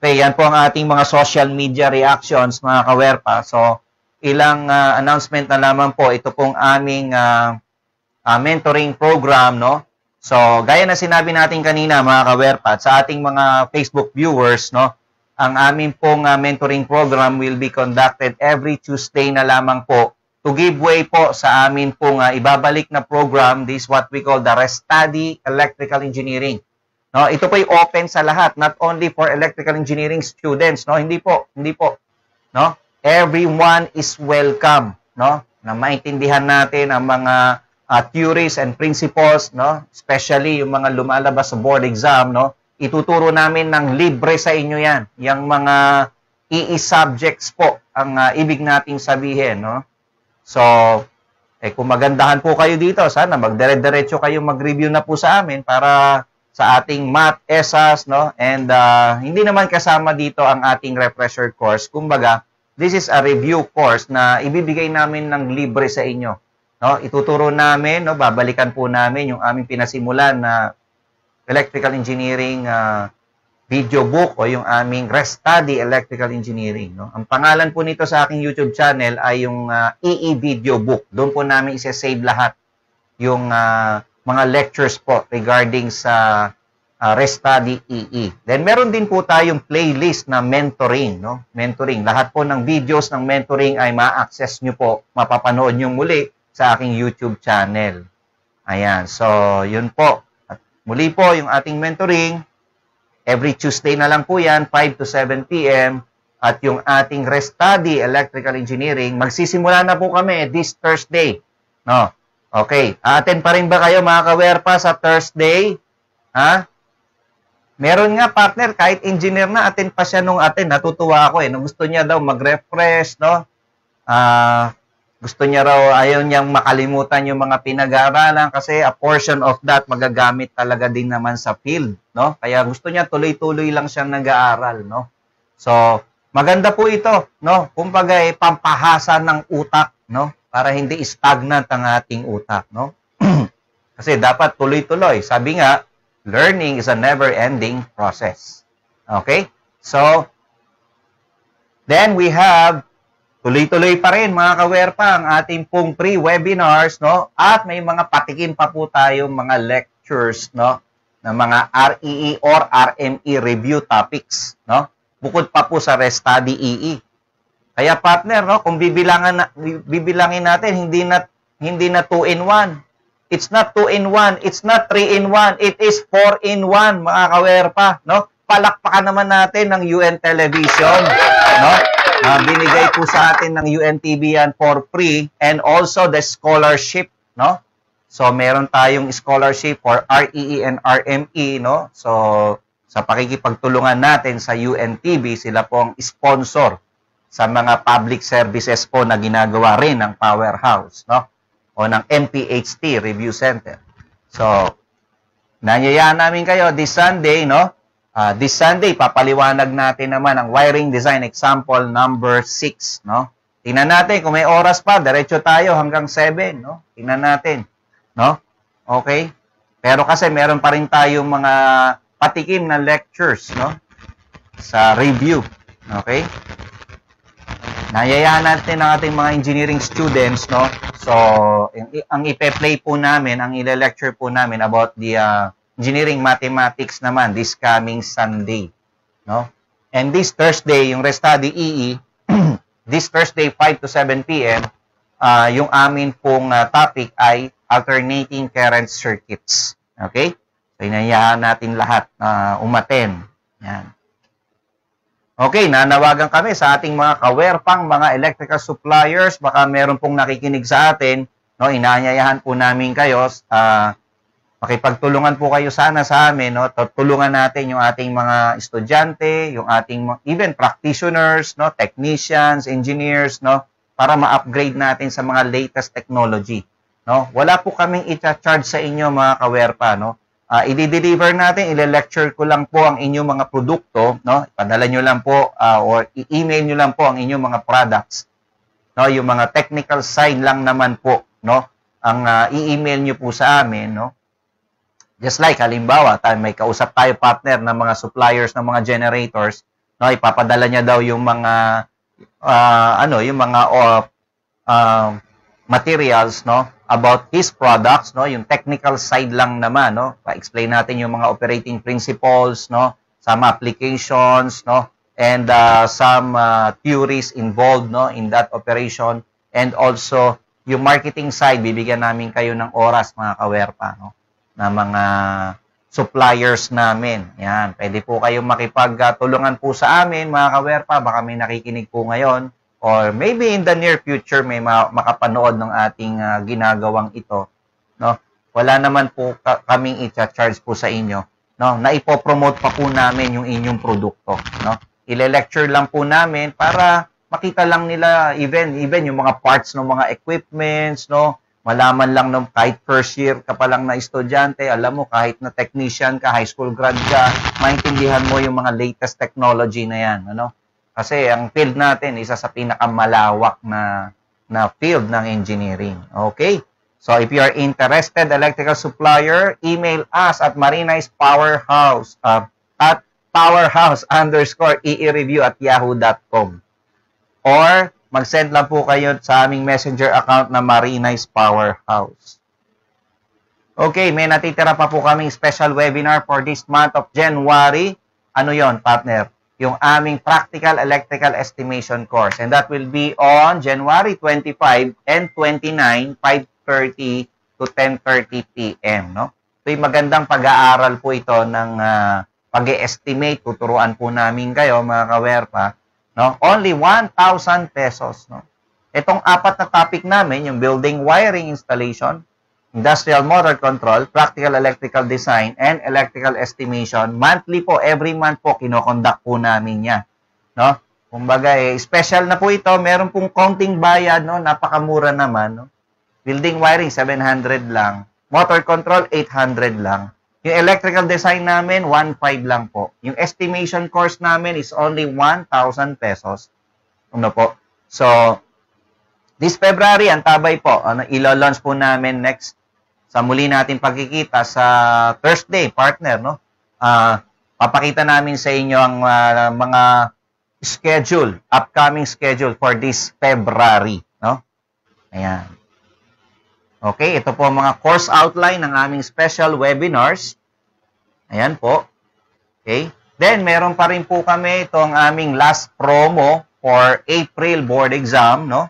S1: Okay, yan po ang ating mga social media reactions, mga kawerpa. So, ilang announcement na lamang po. Ito pong aming mentoring program, no? So, gaya na sinabi natin kanina, mga kawerpa, sa ating mga Facebook viewers, no? Ang aming pong mentoring program will be conducted every Tuesday na lamang po to give way po sa amin pong ibabalik na program. This is what we call the Restudy Electrical Engineering. No, ito po ay open sa lahat, not only for electrical engineering students, no? Hindi po. No? Everyone is welcome, no? Na maintindihan natin ang mga theories and principles, no? Especially yung mga lumalabas sa board exam, no? Ituturo namin ng libre sa inyo yan. Yung mga subjects po ang ibig nating sabihin, no? So, kung magandahan po kayo dito, sana magdire-diretso kayo mag-review na po sa amin para sa ating math, ESAS, no? And hindi naman kasama dito ang ating refresher course. Kumbaga, this is a review course na ibibigay namin ng libre sa inyo. No? Ituturo namin, no? Babalikan po namin yung aming pinasimulan na electrical engineering video book o yung aming Restudy Electrical Engineering. No? Ang pangalan po nito sa aking YouTube channel ay yung EE video book. Doon po namin isa-save lahat yung mga lectures po regarding sa Restudy EE. Then meron din po tayong playlist na mentoring. No? Mentoring. Lahat po ng videos ng mentoring ay ma-access nyo po, mapapanood nyo muli sa aking YouTube channel. Ayan. So, yun po. Muli po, yung ating mentoring, every Tuesday na lang po yan, 5 to 7 p.m. At yung ating Restudy Electrical Engineering, magsisimula na po kami this Thursday. No? Okay. Attend pa rin ba kayo mga kawerpa sa Thursday? Ha? Meron nga partner, kahit engineer na, attend pa siya nung attend. Natutuwa ako Nung gusto niya daw mag-refresh, no? Gusto niya raw, ayaw niyang makalimutan yung mga pinag-aaralan kasi a portion of that magagamit talaga din naman sa field, no? Kaya gusto niya tuloy-tuloy lang siyang nag-aaral, no? So, maganda po ito, no? Kumbaga, pampahasa ng utak, no? Para hindi stagnant ang ating utak, no? Kasi dapat tuloy-tuloy. Sabi nga, learning is a never-ending process. Okay? So, then we have tuloy-tuloy pa rin mga kawerpa ang ating pong pre-webinars, no? At may mga patikim pa po tayong mga lectures, no? Na mga REE or RME review topics, no? Bukod pa po sa Restudy EE. Kaya partner, no? Kung bibilangin natin, hindi na 2-in-1. It's not 2-in-1. It's not 3-in-1. It is 4-in-1, mga kawerpa, no? Palakpakan naman natin ng UN Television, no? Binigay po sa atin ng UNTV yan for free, and also the scholarship, no? So meron tayong scholarship for REE and RME, no? So sa pakikipagtulungan natin sa UNTV, sila po ang sponsor sa mga public services po na ginagawa rin ng Powerhouse, no? O ng MPHT Review Center. So nanyayaan namin kayo this Sunday, no? This Sunday, papaliwanag natin naman ang wiring design example number 6, no? Tingnan natin kung may oras pa, diretso tayo hanggang 7, no? Tingnan natin, no? Okay? Pero kasi meron pa rin tayong mga patikim na lectures, no? Sa review, okay? Nayayaan natin ang ating mga engineering students, no? So, ang ipe-play po namin, ang ile-lecture po namin about the engineering mathematics naman this coming Sunday, no? And this Thursday, yung Restudy EE, this Thursday 5 to 7 p.m., yung amin pong topic ay alternating current circuits. Okay? So, inayahan natin lahat umaten. Yan. Okay, nanawagan kami sa ating mga kawerpang, mga electrical suppliers. Baka meron pong nakikinig sa atin, no? Inaanyayahan po namin kayo, makipagtulungan po kayo sana sa amin, no? Tulungan natin yung ating mga estudyante, yung ating even practitioners, no? Technicians, engineers, no? Para ma-upgrade natin sa mga latest technology, no? Wala po kaming i-charge sa inyo mga kawerpa, no? I-deliver natin, ile-lecture ko lang po ang inyong mga produkto, no? Ipadala nyo lang po or i-email nyo lang po ang inyong mga products, no? Yung mga technical side lang naman po, no? Ang i-email nyo po sa amin, no? Just like, halimbawa, may kausap tayo partner ng mga suppliers ng mga generators, no, ipapadala niya daw yung mga, materials, no, about his products, no, yung technical side lang naman, no, pa-explain natin yung mga operating principles, no, some applications, no, and some theories involved, no, in that operation, and also, yung marketing side, bibigyan namin kayo ng oras, mga kawerpa, no, na mga suppliers namin. Yan. Pwede po kayong makipagtulungan po sa amin, mga kawerpa. Baka may nakikinig po ngayon. Or maybe in the near future, may makapanood ng ating ginagawang ito. No? Wala naman po kaming i-charge po sa inyo. No? Na ipopromote pa po namin yung inyong produkto. No? Ile-lecture lang po namin para makita lang nila even yung mga parts ng mga equipments, no? Malaman lang nung kahit first year ka pa lang na estudyante, alam mo, kahit na technician ka, high school grad ka, maintindihan mo yung mga latest technology na yan. Ano? Kasi ang field natin, isa sa pinakamalawak na field ng engineering. Okay? So if you are interested, electrical supplier, email us at Marinais Powerhouse, at powerhouse_eereview@yahoo.com. Or mag-send lang po kayo sa aming messenger account na Marinais Powerhouse. Okay, may natitira pa po kaming special webinar for this month of January. Ano yon, partner? Yung aming Practical Electrical Estimation course. And that will be on January 25 and 29, 5:30 to 10:30 p.m. No? So, yung magandang pag-aaral po ito ng pag-estimate. Tuturuan po namin kayo, mga kawerpa. No? Only 1,000 pesos. No? Itong apat na topic namin, yung building wiring installation, industrial motor control, practical electrical design, and electrical estimation, monthly po, every month po, kinokonduct po namin yan. No? Kumbaga, special na po ito, meron pong counting bayad, no? Napakamura naman. No? Building wiring, 700 lang. Motor control, 800 lang. Yung electrical design namin, 1,500 lang po. Yung estimation course namin is only 1,000 pesos. Ano po? So, this February, ang tabay po. Ilo-launch po namin next sa muli natin pagkikita sa Thursday, partner, no? Papakita namin sa inyo ang mga schedule, upcoming schedule for this February, no? Ayan. Okay, ito po ang mga course outline ng aming special webinars. Ayan po. Okay. Then, meron pa rin po kami itong aming last promo for April board exam, no?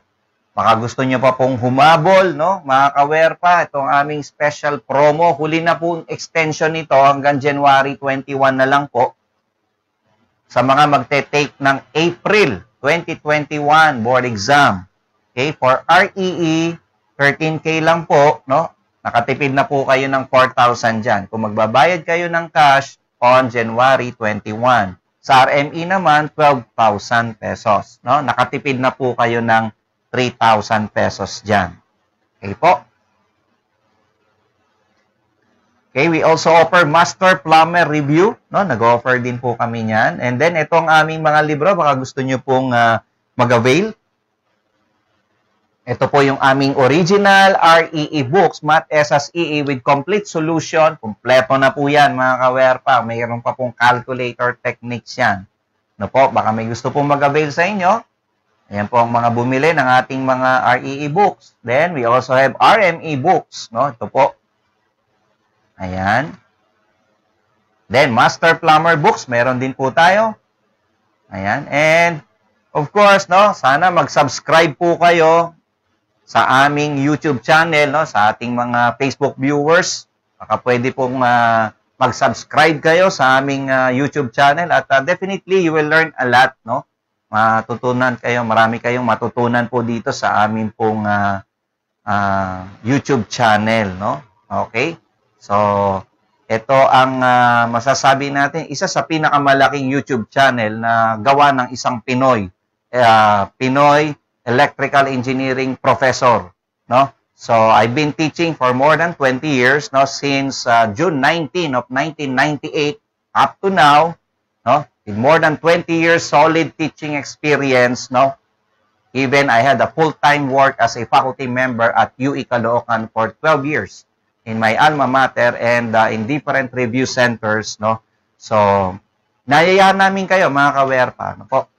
S1: Baka gusto nyo pa pong humabol, no? Mga kawerpa, itong aming special promo. Huli na po extension nito hanggang January 21 na lang po. Sa mga magte-take ng April 2021 board exam. Okay, for REE, 13K lang po, no? Nakatipid na po kayo ng 4,000 dyan. Kung magbabayad kayo ng cash on January 21. Sa RME naman, 12,000 pesos, no? Nakatipid na po kayo ng 3,000 pesos dyan. Okay po? Okay, we also offer Master Plumber Review, no? Nag-offer din po kami niyan. And then, itong aming mga libro, baka gusto nyo pong mag-avail. Ito po yung aming original REE books, Math SSEE with complete solution. Kompleto na po yan, mga kawerpa. Mayroon pa pong calculator techniques yan. No po, baka may gusto pong mag-avail sa inyo. Ayan po ang mga bumili ng ating mga REE books. Then, we also have RME books, no? Ito po. Ayan. Then, Master Plumber books, meron din po tayo. Ayan. And, of course, no, sana mag-subscribe po kayo sa aming YouTube channel, no, sa ating mga Facebook viewers. Baka pwede pong mag-subscribe kayo sa aming YouTube channel at definitely you will learn a lot, no? Matutunan kayo, marami kayong matutunan po dito sa amin pong YouTube channel, no? Okay? So, ito ang masasabi natin, isa sa pinakamalaking YouTube channel na gawa ng isang Pinoy. Pinoy electrical engineering professor, no? So, I've been teaching for more than 20 years, no? Since June 19 of 1998 up to now, no? With more than 20 years solid teaching experience, no? Even I had a full-time work as a faculty member at UE Caloocan for 12 years in my alma mater and in different review centers, no? So, nayayahan namin kayo, mga kawerpa, no po?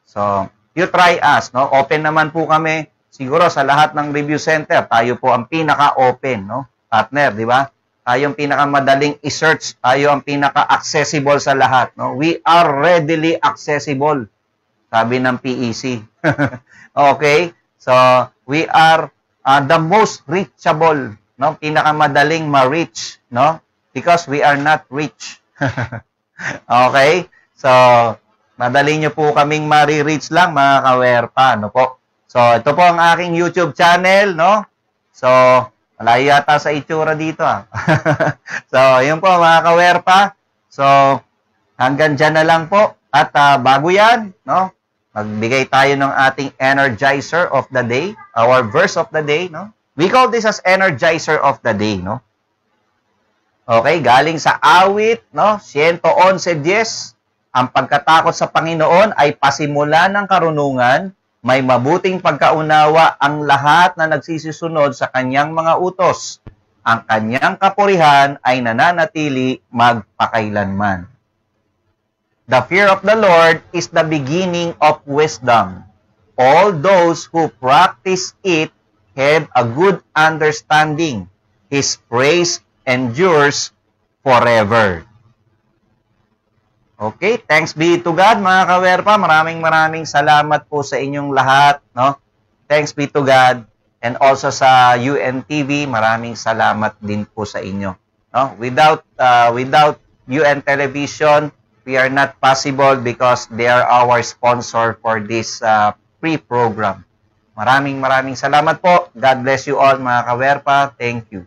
S1: So, you try us, no? Open naman po kami. Siguro sa lahat ng review center, tayo po ang pinaka-open, no? Partner, di ba? Tayo ang pinaka-madaling i-search. Tayo ang pinaka-accessible sa lahat, no? We are readily accessible, sabi ng PEC. Okay? So, we are the most reachable, no? Pinakamadaling ma-reach, no? Because we are not rich. Okay? So, madali nyo po kaming ma-reach lang, mga kawerpa, no po? So, ito po ang aking YouTube channel, no? So, malayo yata sa itsura dito, So, yun po, mga kawerpa. So, hanggang dyan na lang po. At bago yan, no? Magbigay tayo ng ating energizer of the day, our verse of the day, no? We call this as energizer of the day, no? Okay, galing sa awit, no? 111:10. Ang pagkatakot sa Panginoon ay pasimula ng karunungan, may mabuting pagkaunawa ang lahat na nagsisisunod sa kanyang mga utos. Ang kanyang kapurihan ay nananatili magpakailanman. The fear of the Lord is the beginning of wisdom. All those who practice it have a good understanding. His praise endures forever. Okay, thanks be to God, mga kawerpa. Maraming salamat po sa inyong lahat, no? Thanks be to God. And also sa UNTV, maraming salamat din po sa inyo, no? Without UN Television, we are not possible because they are our sponsor for this free program. Maraming salamat po. God bless you all, mga kawerpa. Thank you.